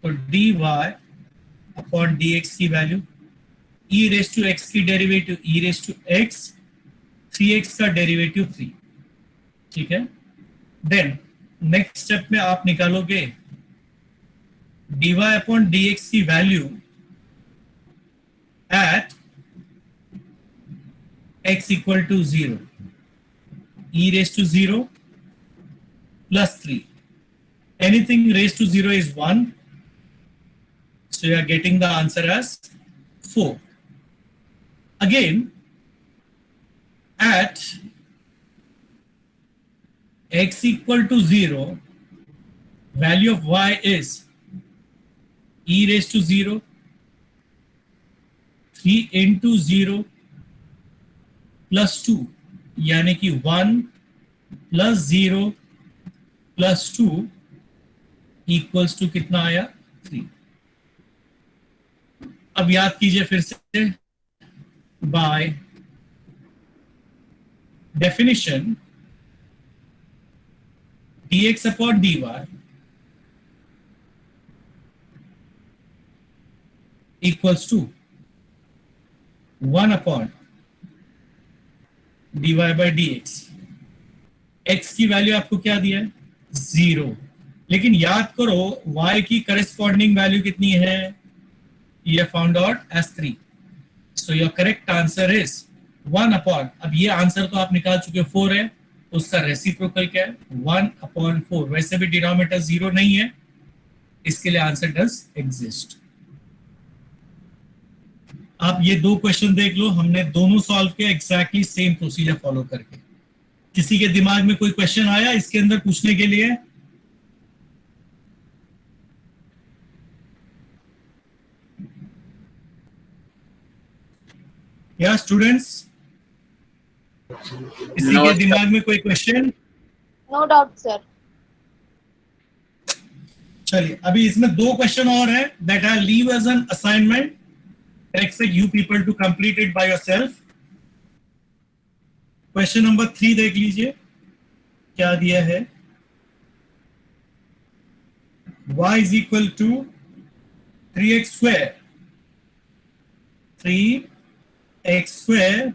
तो dy अपॉन dx की value, e raise to x की derivative e raise to x, 3x का डेरिवेटिव 3, ठीक है। देन नेक्स्ट स्टेप में आप निकालोगे dy अपॉन dx की value at x equal to 0, e raised to 0 plus 3, anything raised to 0 is 1, so you are getting the answer as 4. Again at x equal to 0, value of y is e raised to 0, 3 into 0 plus 2, यानी कि 1 plus 0 plus 2 equals to कितना आया 3। अब याद कीजिए फिर से, by definition dx upon dy equals to 1 upon dy by dx। x की वैल्यू आपको क्या दिया है? 0। लेकिन याद करो y की करस्पॉन्डिंग वैल्यू कितनी है? ये found out as 3। So your correct answer is 1 upon, अब ये आंसर तो आप निकाल चुके, 4 है, उसका रेसिप्रोकल क्या है? 1 अपॉन 4। वैसे भी डिनोमिनेटर 0 नहीं है, इसके लिए आंसर डज एग्जिस्ट। आप ये दो क्वेश्चन देख लो, हमने दोनों सॉल्व किया एग्जैक्टली सेम प्रोसीजर फॉलो करके। किसी के दिमाग में कोई क्वेश्चन आया इसके अंदर पूछने के लिए? या स्टूडेंट्स, किसी No, के sir. दिमाग में कोई क्वेश्चन? No doubt, sir. चलिए, अभी इसमें दो क्वेश्चन और है that I leave as an assignment, expect you people to complete it by yourself. Question number 3 देख लीजिए, क्या दिया है? y is equal to 3x square, 3x square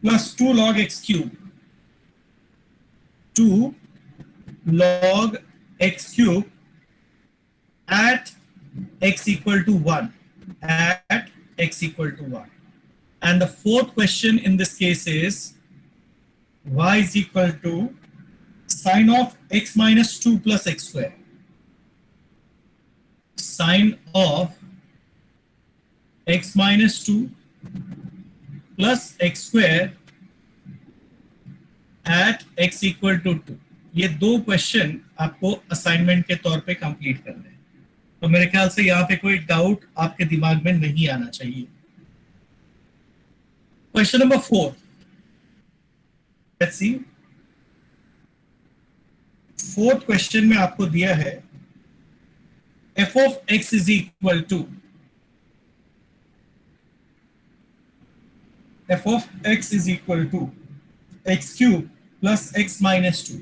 plus 2 log x cube, 2 log x cube at x equal to 1, at x equal to 1. And the fourth question in this case is y is equal to sine of x minus 2 plus x square. Sine of x minus 2 plus x square at x equal to 2. ये दो question आपको assignment के तौर पे complete करने हैं। तो मेरे ख्याल से यहाँ पे कोई डाउट आपके दिमाग में नहीं आना चाहिए। Question number 4, let's see. Fourth question में आपको दिया है f of x is equal to, f of x is equal to x cube plus x minus 2,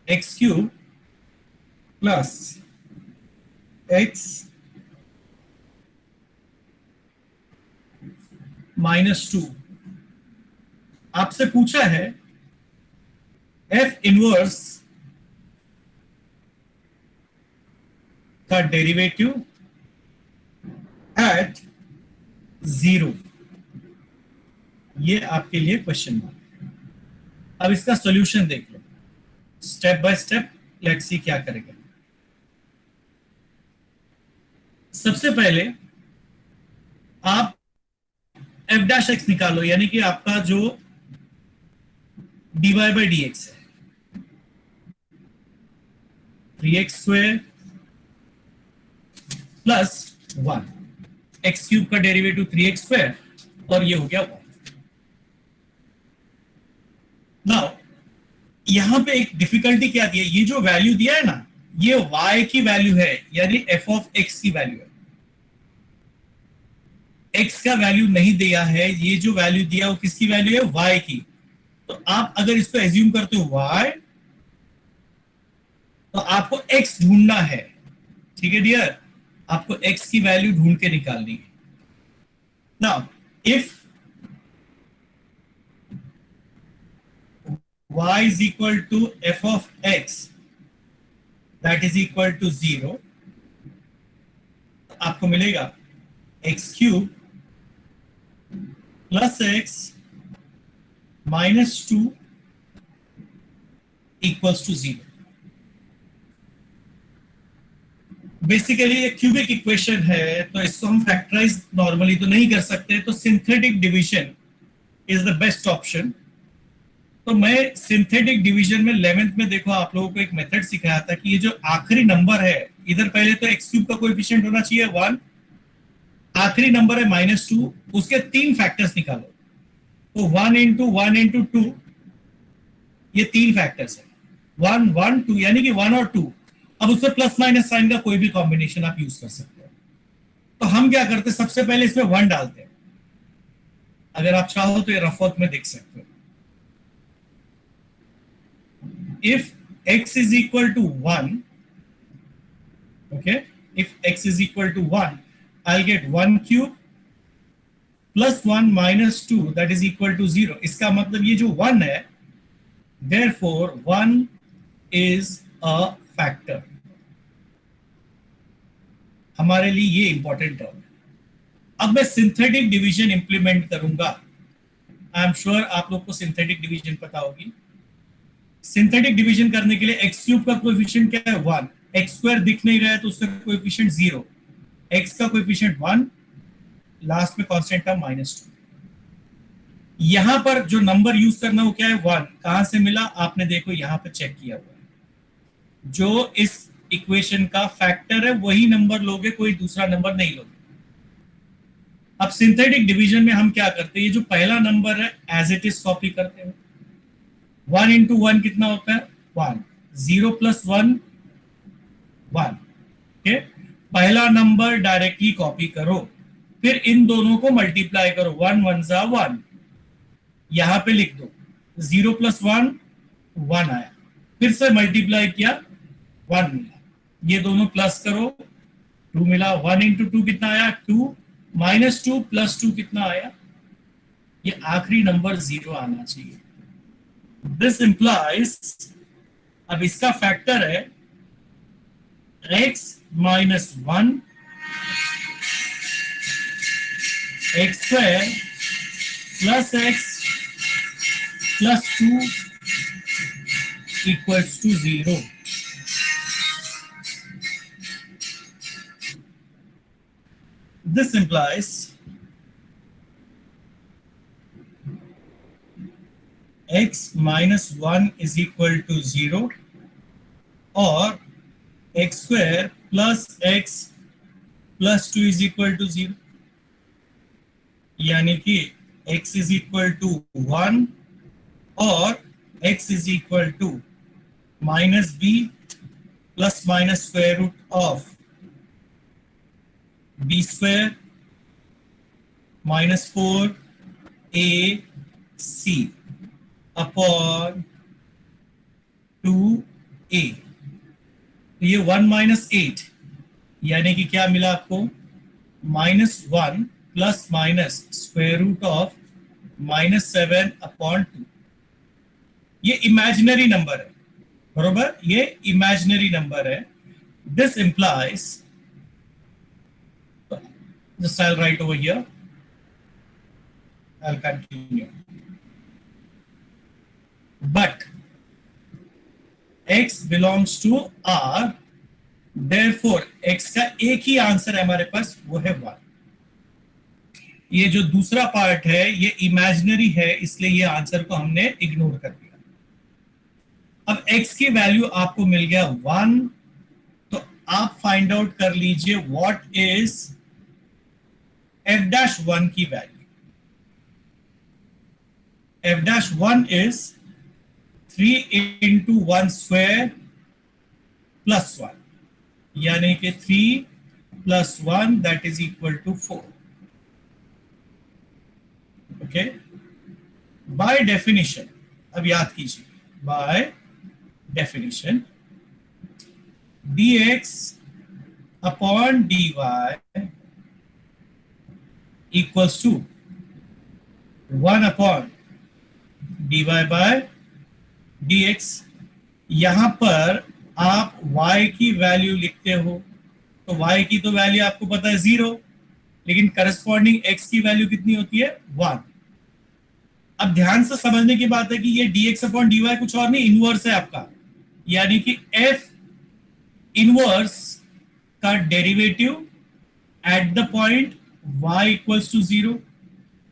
x cube plus x minus 2। आपसे पूछा है f इनवर्स का डेरिवेटिव एट 0। ये आपके लिए क्वेश्चन मार्क है। अब इसका सॉल्यूशन देख लो step by step, let's see क्या करेंगे। सबसे पहले आप f डैश एक्स निकालो, यानी कि आपका जो dy बाई डी एक्स है, 3x square plus 1, x cube का डेरिवेटिव 3x स्क्वायर, और ये हो गया 1। नाउ यहां पे एक डिफिकल्टी क्या दी है, ये जो वैल्यू दिया है ना, ये y की वैल्यू है, यानी f ऑफ x की वैल्यू है। x का वैल्यू नहीं दिया है, ये जो वैल्यू दिया वो किसकी वैल्यू है? y की। तो आप अगर इसको एज्यूम करते हो y, तो आपको x ढूंढना है, ठीक है डियर, आपको x की वैल्यू ढूंढ के निकालनी है। Now if y is equal to f of x that is equal to 0, आपको मिलेगा x cube plus x minus 2 equals to 0। Basically ये क्यूबिक इक्वेशन है, तो इसको हम फैक्टराइज नॉर्मली तो नहीं कर सकते, तो synthetic division is the best option. तो मैं सिंथेटिक डिवीजन में 11th में देखो आप लोगों को एक मेथड सिखाया था कि ये जो आखिरी नंबर है, इधर पहले तो एक्स क्यूब का कोएफिशिएंट होना चाहिए 1, आखिरी नंबर है -2, उसके 3 फैक्टर्स निकालो। तो 1 into 1 into 2, ये 3 फैक्टर्स है, 1 1 2, यानी कि 1 और 2। अब उसमें प्लस माइनस साइन का कोई भी कॉम्बिनेशन आप यूज कर सकते हो। तो हम क्या करते हैं, सबसे पहले इसमें 1 डालते हैं। अगर आप चाहो तो ये रफ वर्क में देख सकते हो। If x is equal to 1, okay, if x is equal to 1, I'll get 1 cube plus 1 minus 2 that is equal to 0. इसका मतलब ये जो 1 है, therefore 1 is a factor. हमारे लिए ये इंपॉर्टेंट टर्म है. अब मैं सिंथेटिक डिवीजन इंप्लीमेंट करूंगा. आई एम श्योर आप लोग को सिंथेटिक डिवीजन पता होगी. सिंथेटिक डिवीजन करने के लिए एक्स क्यूब का कोएफिशिएंट क्या है 1, एक्स स्क्वायर दिख नहीं रहा है तो उसका कोएफिशिएंट 0, एक्स का कोएफिशिएंट 1, लास्ट में कांस्टेंट टर्म -2. यहां पर जो नंबर यूज करना वो क्या है 1. कहां से मिला आपने देखो यहां पे चेक किया हुआ है. जो इस इक्वेशन का फैक्टर है वही नंबर लोगे, कोई दूसरा नंबर नहीं लोगे. अब सिंथेटिक डिवीजन में हम क्या करते हैं, ये जो पहला नंबर है एज इट इज कॉपी करते हैं. 1 into 1 कितना होता है 1, 0 plus 1 1. ओके, पहला नंबर डायरेक्टली कॉपी करो, फिर इन दोनों को मल्टीप्लाई करो. 1 1 जा 1, यहां पे लिख दो. 0 plus 1 1 आया, फिर से मल्टीप्लाई किया 1 मिला. ये दोनों प्लस करो 2 मिला. 1 into 2 कितना आया 2, -2 plus 2 कितना आया, ये आखिरी नंबर 0 आना चाहिए. दिस इंप्लाइज, अब इसका फैक्टर है x minus 1 x square plus x plus 2 equals to 0. This implies x minus 1 is equal to 0 or x square plus x plus 2 is equal to 0. यानी कि x is equal to 1 और x is equal to minus b plus minus square root of b square minus 4ac upon 2a. ये 1 minus 8 यानी कि क्या मिला आपको -1 plus minus square root of -7 upon 2. ये इमेजिनरी नंबर है, बरोबर, ये इमेजिनरी नंबर है. This implies, just I'll write over here, I'll continue, but x belongs to R, therefore x का एक ही आंसर है हमारे पास, वो है 1. ये जो दूसरा पार्ट है ये इमेजिनरी है, इसलिए ये आंसर को हमने इग्नोर कर दिया. अब x की वैल्यू आपको मिल गया 1, तो आप फाइंड आउट कर लीजिए व्हाट इज f-1 की value. f-1 is 3 into 1 square plus 1, यानी कि 3 plus 1 that is equal to 4. Okay, by definition, अब याद कीजिए, by definition dx upon dy equals to 1 upon dy by dx. यहां पर आप y की वैल्यू लिखते हो तो y की तो वैल्यू आपको पता है 0, लेकिन करस्पॉन्डिंग x की वैल्यू कितनी होती है 1. अब ध्यान से समझने की बात है कि ये dx अपॉन dy कुछ और नहीं, इनवर्स है आपका, यानी कि f इनवर्स का derivative at the point y equals to 0,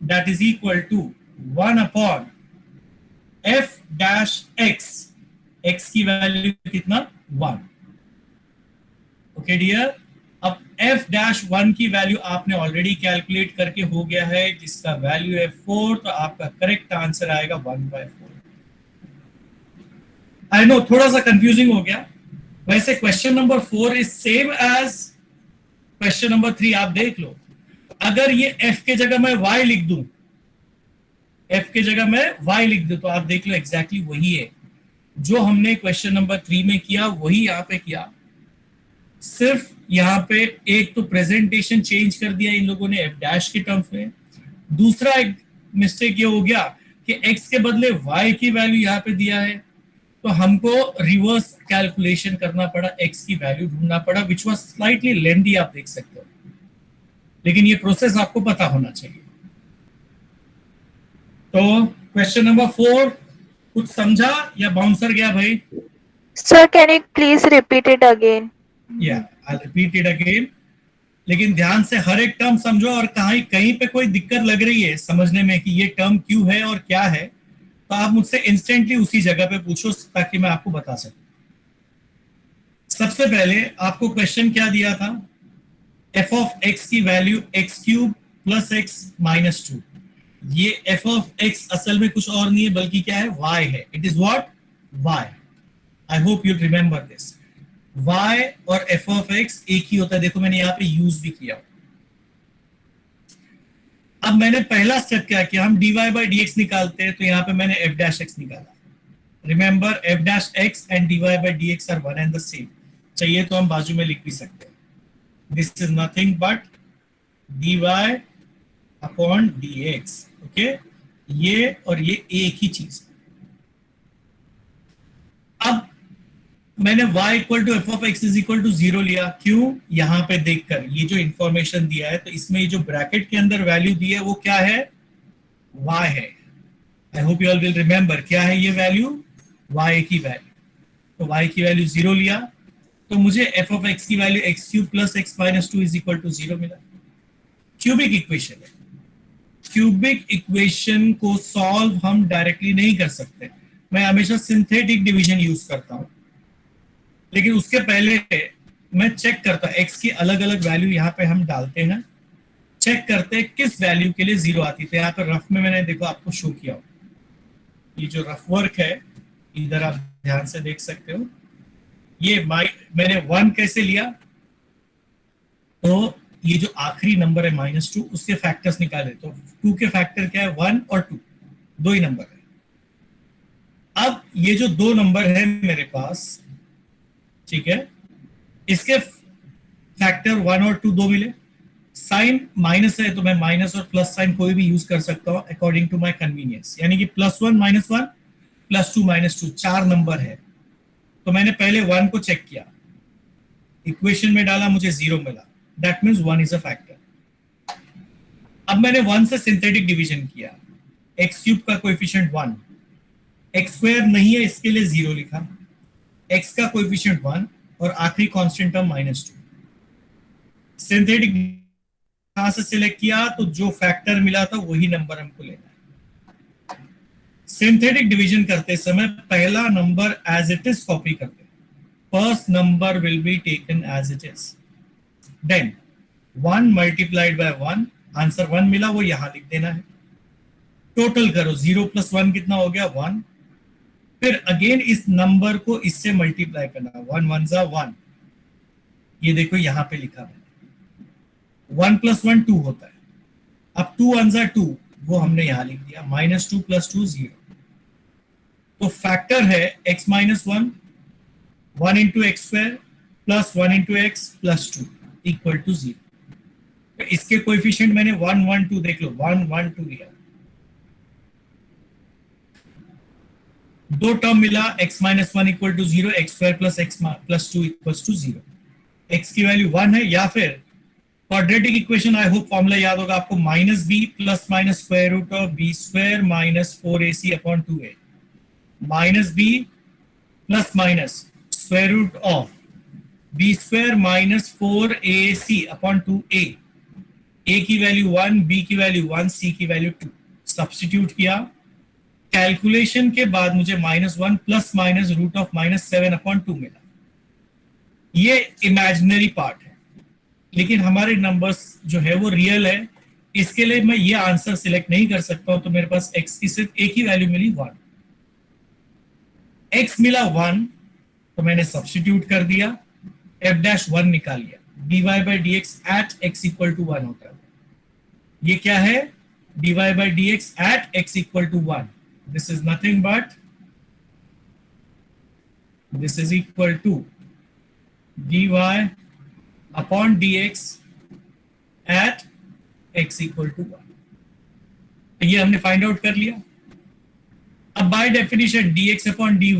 that is equal to 1 upon f dash x. x की वैल्यू कितना 1. ओके डियर, अब f dash 1 की वैल्यू आपने ऑलरेडी कैलकुलेट करके हो गया है, जिसका वैल्यू है 4, तो आपका करेक्ट आंसर आएगा 1/4. आई नो थोड़ा सा कंफ्यूजिंग हो गया. वैसे question number 4 is same as question number 3. आप देख लो, अगर ये f के जगह मैं y लिख दूं, f के जगह मैं y लिख दूं, तो आप देख लो एग्जैक्टली वही है जो हमने क्वेश्चन नंबर 3 में किया, वही यहां पे किया. सिर्फ यहाँ पे एक तो प्रेजेंटेशन चेंज कर दिया इन लोगों ने एफ डैश के टर्म्स में। दूसरा एक मिस्टेक ये हो गया कि x के बदले y की वैल्यू यहाँ पे दिया है, तो हमको रिवर्स कैलकुलेशन करना पड़ा, x की वैल्यू ढूंढना पड़ा, विच वाज स्लाइटली लेंथी, आप देख सकते हो, लेकिन ये प्रोसेस आपको पता होना चाहिए। तो क्वेश्चन नंबर 4 कुछ समझा या बाउंसर गया भाई? Sir, can you please repeat it again? या आई रिपीट इट अगेन, लेकिन ध्यान से हर एक टर्म समझो, और कहीं पे कोई दिक्कत लग रही है समझने में कि ये टर्म क्यों है और क्या है, तो आप मुझसे इंस्टेंटली उसी जगह पे पूछो ताकि मैं आपको बता सकूं। सबसे पहले आपको क्वेश्चन क्या दिया था? f ऑफ x की value x cube plus x minus 2। ये f ऑफ x असल में कुछ और नहीं है बल्कि क्या है? y है। It is what? y। I hope you remember this. y और f ऑफ x एक ही होता है, देखो मैंने यहाँ पे यूज भी किया। अब मैंने पहला स्टेप क्या किया, हम dy by dx निकालते हैं, तो यहाँ पे मैंने f dash x निकाला। Remember f dash x and dy by dx are one and the same. चाहिए तो हम बाजू में लिख भी सकते हैं, this is nothing but dy upon dx। Okay, ये और ये एक ही चीज। अब मैंने y equal to f of x is equal to 0 लिया। क्यों? यहां पे देखकर ये जो इंफॉर्मेशन दिया है, तो इसमें ये जो ब्रैकेट के अंदर वैल्यू दी है वो क्या है? y है। I hope you all will remember क्या है ये वैल्यू? y की वैल्यू। तो y की वैल्यू 0 लिया, तो मुझे f ऑफ x की value x cube plus x minus 2 is equal to 0 मिला। क्यूबिक इक्वेशन है। क्यूबिक इक्वेशन को सॉल्व हम डायरेक्टली नहीं कर सकते, मैं हमेशा सिंथेटिक डिवीजन यूज करता हूं, लेकिन उसके पहले मैं चेक करता, x की अलग अलग वैल्यू यहाँ पे हम डालते हैं, चेक करते हैं किस वैल्यू के लिए 0 आती थी। यहाँ पे रफ में मैंने देखो आपको शो किया हो, ये जो रफ वर्क है इधर आप ध्यान से देख सकते हो। ये मैंने 1 कैसे लिया, तो ये जो आखिरी नंबर है -2 उसके फैक्टर्स निकाले, तो 2 के फैक्टर क्या है? 1 और 2, दो ही नंबर है। अब ये जो दो नंबर है मेरे पास, ठीक है, इसके फैक्टर 1 और 2 दो मिले। साइन माइनस है तो मैं माइनस और प्लस साइन कोई भी यूज कर सकता हूं अकॉर्डिंग टू माय कन्वीनियंस, यानी कि +1 -1 +2 -2 चार नंबर है। तो मैंने पहले 1 को चेक किया, इक्वेशन में डाला, मुझे 0 मिला, that means 1 is a factor. अब मैंने 1 से सिंथेटिक डिवीजन किया, x क्यूब का कोएफिशिएंट 1, x स्क्वायर नहीं है इसके लिए 0 लिखा, x का कोएफिशिएंट 1 और आखिरी कांस्टेंट टर्म -2। सिंथेटिक कहां से सिलेक्ट किया, तो जो फैक्टर मिला था वही नंबर हमको लेना है। सिंथेटिक डिवीजन करते समय पहला number as it is copy करते हैं, first number will be taken as it is, then 1 multiplied by 1, answer 1 मिला, वो यहां लिख देना है। टोटल करो, 0 + 1 कितना हो गया? 1। फिर अगेन इस नंबर को इससे मल्टीप्लाई करना, 1 1 जा 1, ये देखो यहां पे लिखा मैंने, 1 + 1 2 होता है। अब 2 1 जा 2, वो हमने यहां लिख दिया, -2 + 2 0। तो फैक्टर है x - 1, 1 × x² + 1 × x + 2 = 0। तो इसके कोएफिशिएंट मैंने 1 1 2 देख लो, 1 1 2 लिया, दो टर्म मिला, x - 1 = 0, x² + x + 2 = 0। x की वैल्यू 1 है, या फिर quadratic equation, I hope formula याद होगा आपको, -b ± (b² - 4ac/2a, -b ± (b² - 4ac/2a), a की वैल्यू 1, b की वैल्यू 1, c की वैल्यू 2। सब्स्टिट्यूट किया, कैलकुलेशन के बाद मुझे -1 ± (−7/2) मिला। ये इमेजिनरी पार्ट है, लेकिन हमारे नंबर्स जो है वो रियल है, इसके लिए मैं ये आंसर सिलेक्ट नहीं कर सकता हूं, तो मेरे पास x की सिर्फ एक ही वैल्यू मिली, 1। x मिला 1, तो मैंने सब्स्टिट्यूट कर दिया, f' 1 निकाल लिया, dy by dx at x = 1 होता है। ये क्या है? dy by dx at x = 1, this is nothing but this is equal to dy upon dx at x equal to 1। ये हमने फाइंड आउट कर लिया। अब by definition dx upon dy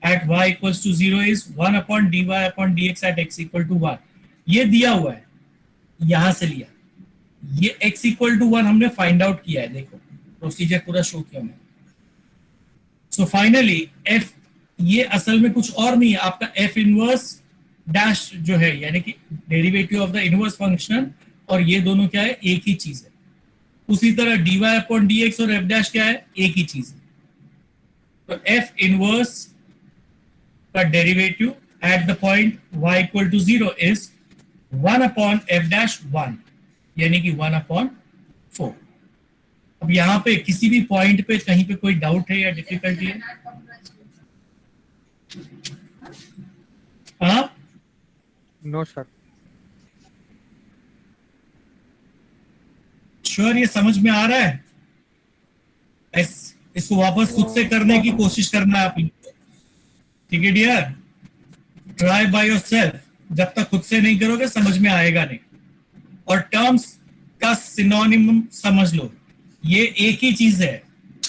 at y equals to 0 is 1 upon dy upon dx at x equal to 1। ये दिया हुआ है, यहां से लिया। ये x इक्वल टू 1 हमने फाइंड आउट किया है, देखो प्रोसीजर पूरा शो किया मैंने। सो फाइनली f ये असल में कुछ और नहीं है, आपका f इनवर्स डैश जो है, यानी कि derivative of the inverse function, और ये दोनों क्या है, एक ही चीज है। उसी तरह dy अपॉन dx और f डैश क्या है, एक ही चीज है। तो f इनवर्स का derivative at the point y equal to 0 is 1 upon f dash 1, यानी कि 1 अपॉन 4। अब यहां पे किसी भी पॉइंट पे कहीं पे कोई डाउट है या डिफिकल्टी है? हाँ, नो सर। श्योर ये समझ में आ रहा है? इसको वापस खुद से करने की कोशिश करना है आप लोग, ठीक है डियर? Try by yourself. जब तक खुद से नहीं करोगे समझ में आएगा नहीं। और टर्म्स का सिनोनिम समझ लो, ये एक ही चीज है।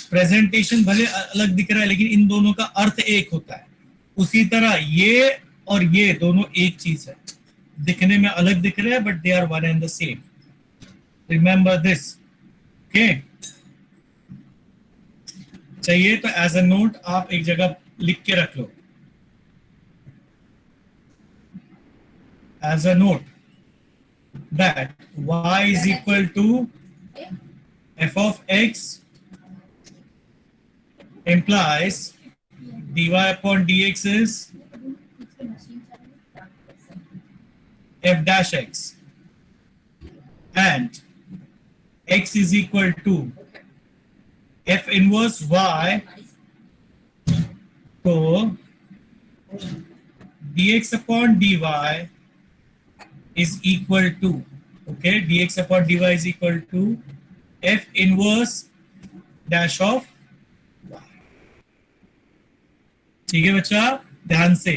प्रेजेंटेशन भले अलग दिख रहा है लेकिन इन दोनों का अर्थ एक होता है। उसी तरह ये और ये दोनों एक चीज है, दिखने में अलग दिख रहे हैं but they are one and the same. Remember this, okay? चाहिए तो एज अ नोट आप एक जगह लिख के रख लो, as a note, that y is equal to f of x implies dy upon dx is f dash x, and x is equal to f inverse y, so dx upon dy is equal to, okay, dx upon dy is equal to f inverse dash of y। ठीक है बच्चा, ध्यान से,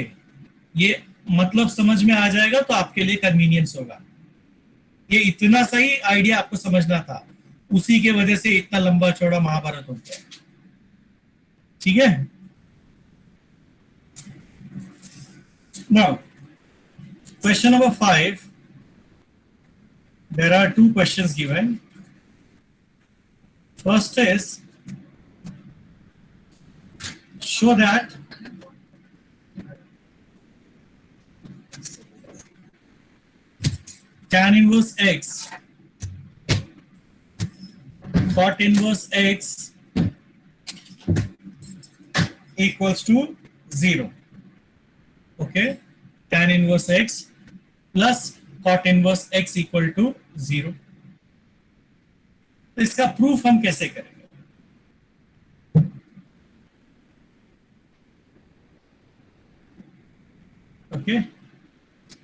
ये मतलब समझ में आ जाएगा तो आपके लिए कन्वीनियंस होगा। ये इतना सही आइडिया आपको समझना था, उसी के वजह से इतना लंबा चौड़ा महाभारत हो गया, ठीक है? Now question number 5, there are 2 questions given. First is, show that tan inverse x cot inverse x equals to 0. Okay, tan inverse x plus cot inverse x equal to 0। तो इसका प्रूफ हम कैसे करेंगे? Okay,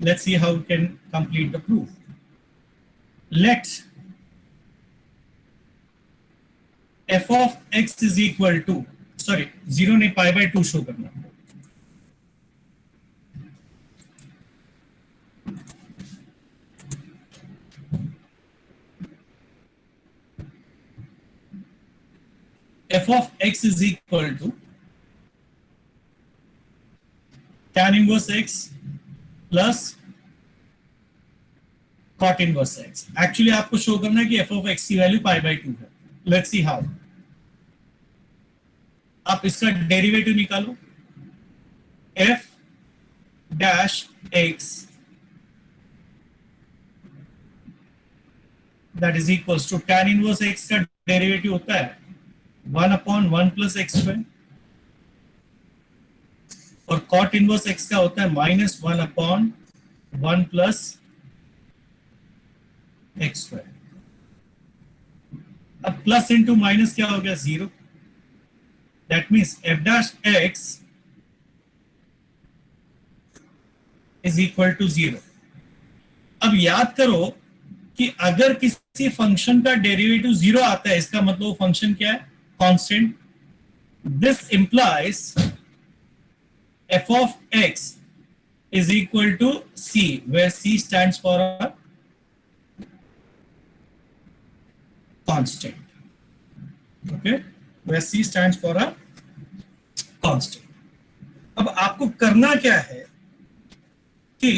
let's see how we can complete the proof. Let f of x is equal to, sorry 0 नहीं, pi by 2 show करना। f of x is equal to tan inverse x plus cot inverse x। Actually आपको show करना है कि f of x की वैल्यू pi by 2 है। Let's see how. आप इसका डेरिवेटिव निकालो, f dash x that is equals to tan inverse x का डेरिवेटिव होता है 1 अपॉन 1 प्लस एक्स स्क्वायर, और कॉट इनवर्स एक्स का होता है माइनस 1 अपॉन 1 प्लस एक्स स्क्वायर। अब प्लस इंटू माइनस क्या हो गया, 0। That means F dash x is equal to 0। अब याद करो कि अगर किसी फंक्शन का डेरिवेटिव 0 आता है, इसका मतलब वो फंक्शन क्या है, constant. This implies f of x is equal to C, where C stands for a constant. Okay, where C stands for a constant. अब आपको करना क्या है कि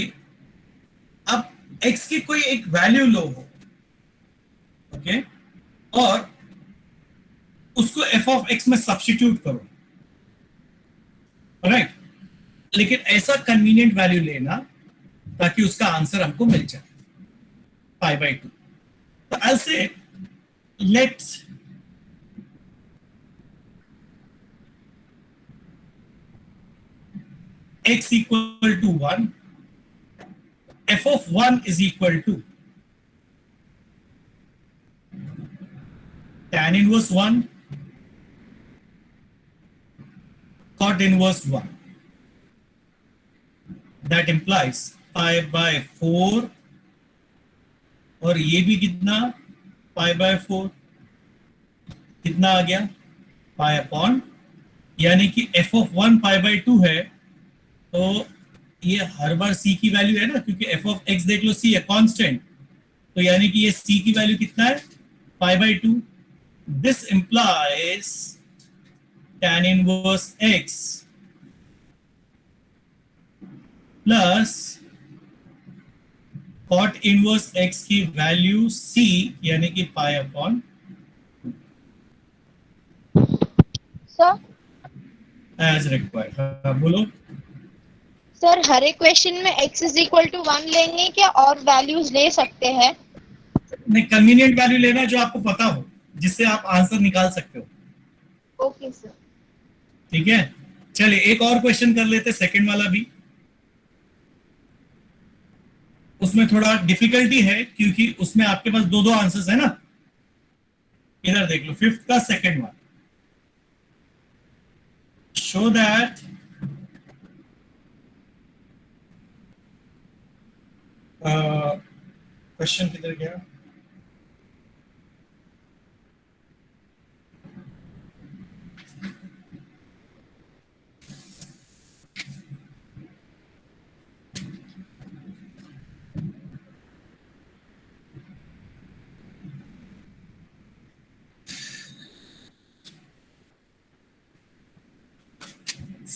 अब x की कोई एक वैल्यू लो हो, ओके, और उसको f ऑफ x में सब्स्टिट्यूट करो, राइट? लेकिन ऐसा कन्वीनियंट वैल्यू लेना ताकि उसका आंसर हमको मिल जाए π/2. तो आई से let's x equal to 1, f of 1 is equal to tan inverse 1 cot inverse 1. That implies π/4, और ये भी कितना, π/4, कितना आ गया, π/, यानी कि f of 1 π/2 है, तो ये हर बार c की वैल्यू है ना, क्योंकि f of x देख लो c है कांस्टेंट, तो यानी कि ये c की वैल्यू कितना है, π/2. This implies tan inverse x plus cot inverse x की वैल्यू c, यानी कि π/, सर एज रिक्वायर्ड. हाँ, बोलो. सर हर एक क्वेश्चन में x इज इक्वल टू 1 लेंगे क्या और वैल्यूज ले सकते हैं? नहीं, कन्वीनियंट वैल्यू लेना जो आपको पता हो, जिससे आप आंसर निकाल सकते हो. Okay sir. ठीक है, चलिए एक और क्वेश्चन कर लेते, सेकंड वाला भी. उसमें थोड़ा डिफिकल्टी है क्योंकि उसमें आपके पास दो आंसर्स है ना. इधर देख लो, फिफ्थ का second one. Show that question किधर गया,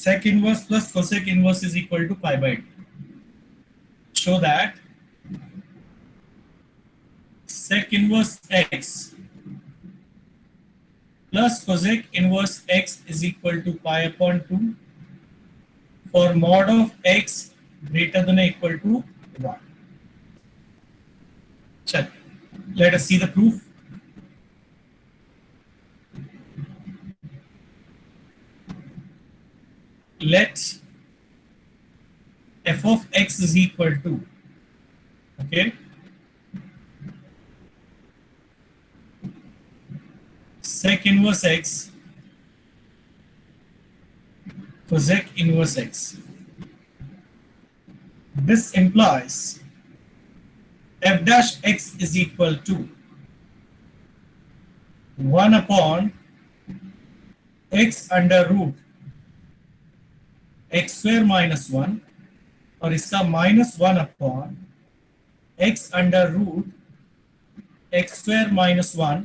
sec inverse plus cosec inverse is equal to π/2. Show that sec inverse x plus cosec inverse x is equal to π/2 for mod of x greater than or equal to 1. Check. Let us see the proof. Let f of x is equal to, okay, sec inverse x cosec inverse x. This implies f dash x is equal to 1 upon x under root x square minus 1, और इसका -1 upon x under root x square minus 1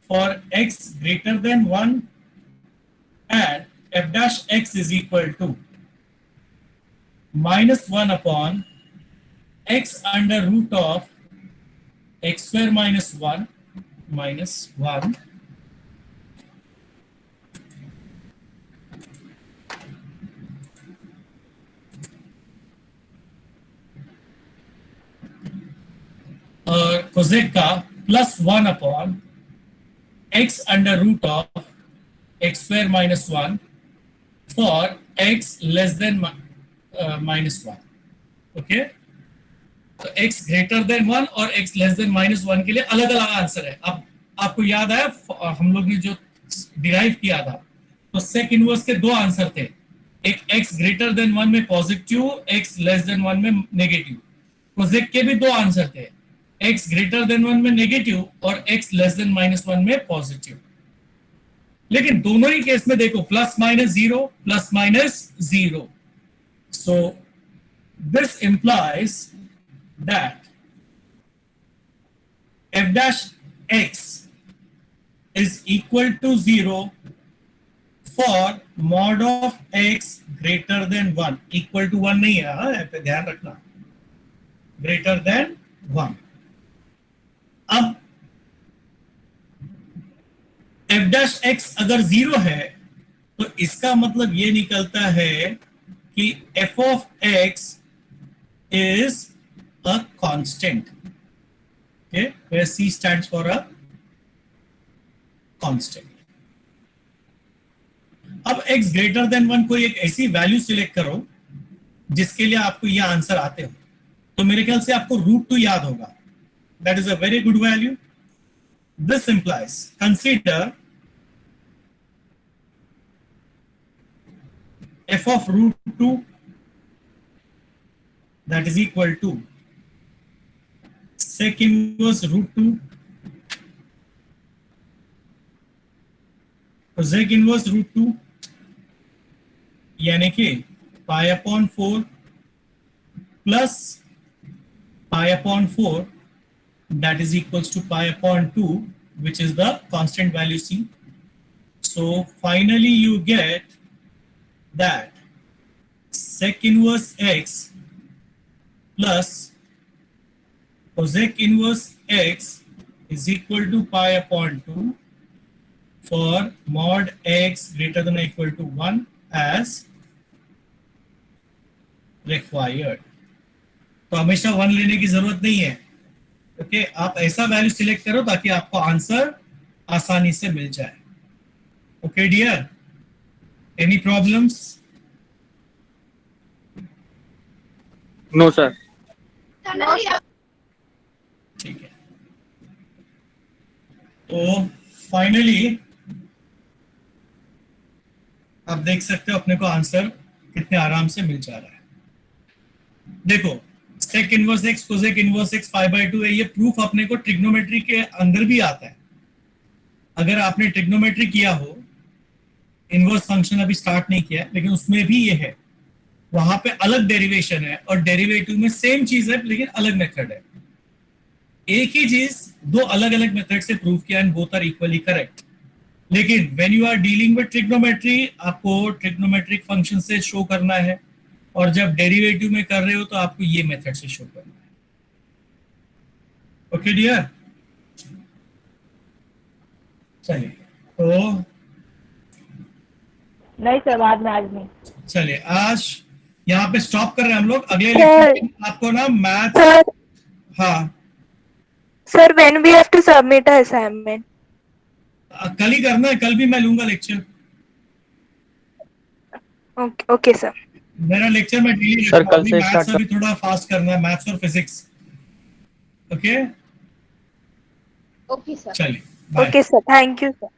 for x greater than 1 and f dash x is equal to -1 upon x under root of x square minus 1 minus 1 और cosec का +1 upon x under root of x square -1 for x less than -1. Okay, तो x greater than 1 और x less than -1 के लिए अलग अलग answer है. अब आपको याद आया हम लोग ने जो डिराइव किया था, तो सेक इनवर्स के दो आंसर थे, एक x ग्रेटर देन 1 में पॉजिटिव, x लेस देन 1 में नेगेटिव. कोसेक के भी दो आंसर थे, x ग्रेटर देन 1 में नेगेटिव और x लेस देन -1 में पॉजिटिव. लेकिन दोनों ही केस में देखो +-0 +-0. सो this implies that f dash x is equal to 0 for mod of x greater than 1. Equal to 1 नहीं है, हाँ, यहाँ पे ध्यान रखना, greater than 1. अब f dash x अगर 0 है तो इसका मतलब ये निकलता है कि f of x is a constant. Okay, where c stands for a constant. अब x ग्रेटर देन 1 कोई एक ऐसी वैल्यू सिलेक्ट करो जिसके लिए आपको यह आंसर आते हो. तो मेरे ख्याल से आपको √2 याद होगा. That is a very good value. This implies, consider f of √2 that is equal to sec inverse √2. तो sec inverse √2 यानी कि pi upon 4 plus pi upon 4 that is equals to pi upon 2, which is the constant value c. So finally you get that sec inverse x plus cosec inverse x is equal to pi upon 2 for mod x greater than or equal to 1 as required. तो हमेशा 1 लेने की जरूरत नहीं है. Okay, आप ऐसा value select करो ताकि आपको आंसर आसानी से मिल जाए. Okay dear, any problems? No, sir. ठीक है. तो फाइनली आप देख सकते हो अपने को आंसर कितने आराम से मिल जा रहा है. देखो, sec inverse x cosec inverse x π/2 है. ये प्रूफ अपने को ट्रिग्नोमेट्री के अंदर भी आता है. अगर आपने ट्रिग्नोमेट्री किया हो, इनवर्स फंक्शन अभी स्टार्ट नहीं किया है, लेकिन उसमें भी ये है. वहां पे अलग डेरिवेशन है और डेरिवेटिव में सेम चीज है लेकिन अलग मेथड है. एक ही चीज दो अलग अलग मेथड से प्रूव किया and both are equally correct. लेकिन when you are dealing with trigonometry, आपको ट्रिग्नोमेट्रिक फंक्शन से शो करना है, और जब डेरिवेटिव में कर रहे हो तो आपको ये मेथड से शो करना है. ओके डियर, चलिए. तो नहीं सर, बाद में आज नहीं. चलिए, आज यहाँ पे स्टॉप कर रहे हैं हम लोग. अगले लेक्चर में आपको ना मैथ, Sir, हाँ sir, when we have to submit our assignment? कल ही करना है. कल भी मैं लूंगा लेक्चर. Okay, okay, sir. मेरा लेक्चर में डेली Sir, कल से मैथ्स start अभी थोड़ा फास्ट करना है, मैथ्स और फिजिक्स. Okay, okay sir. चलिए, bye. Okay, sir. Thank you, sir.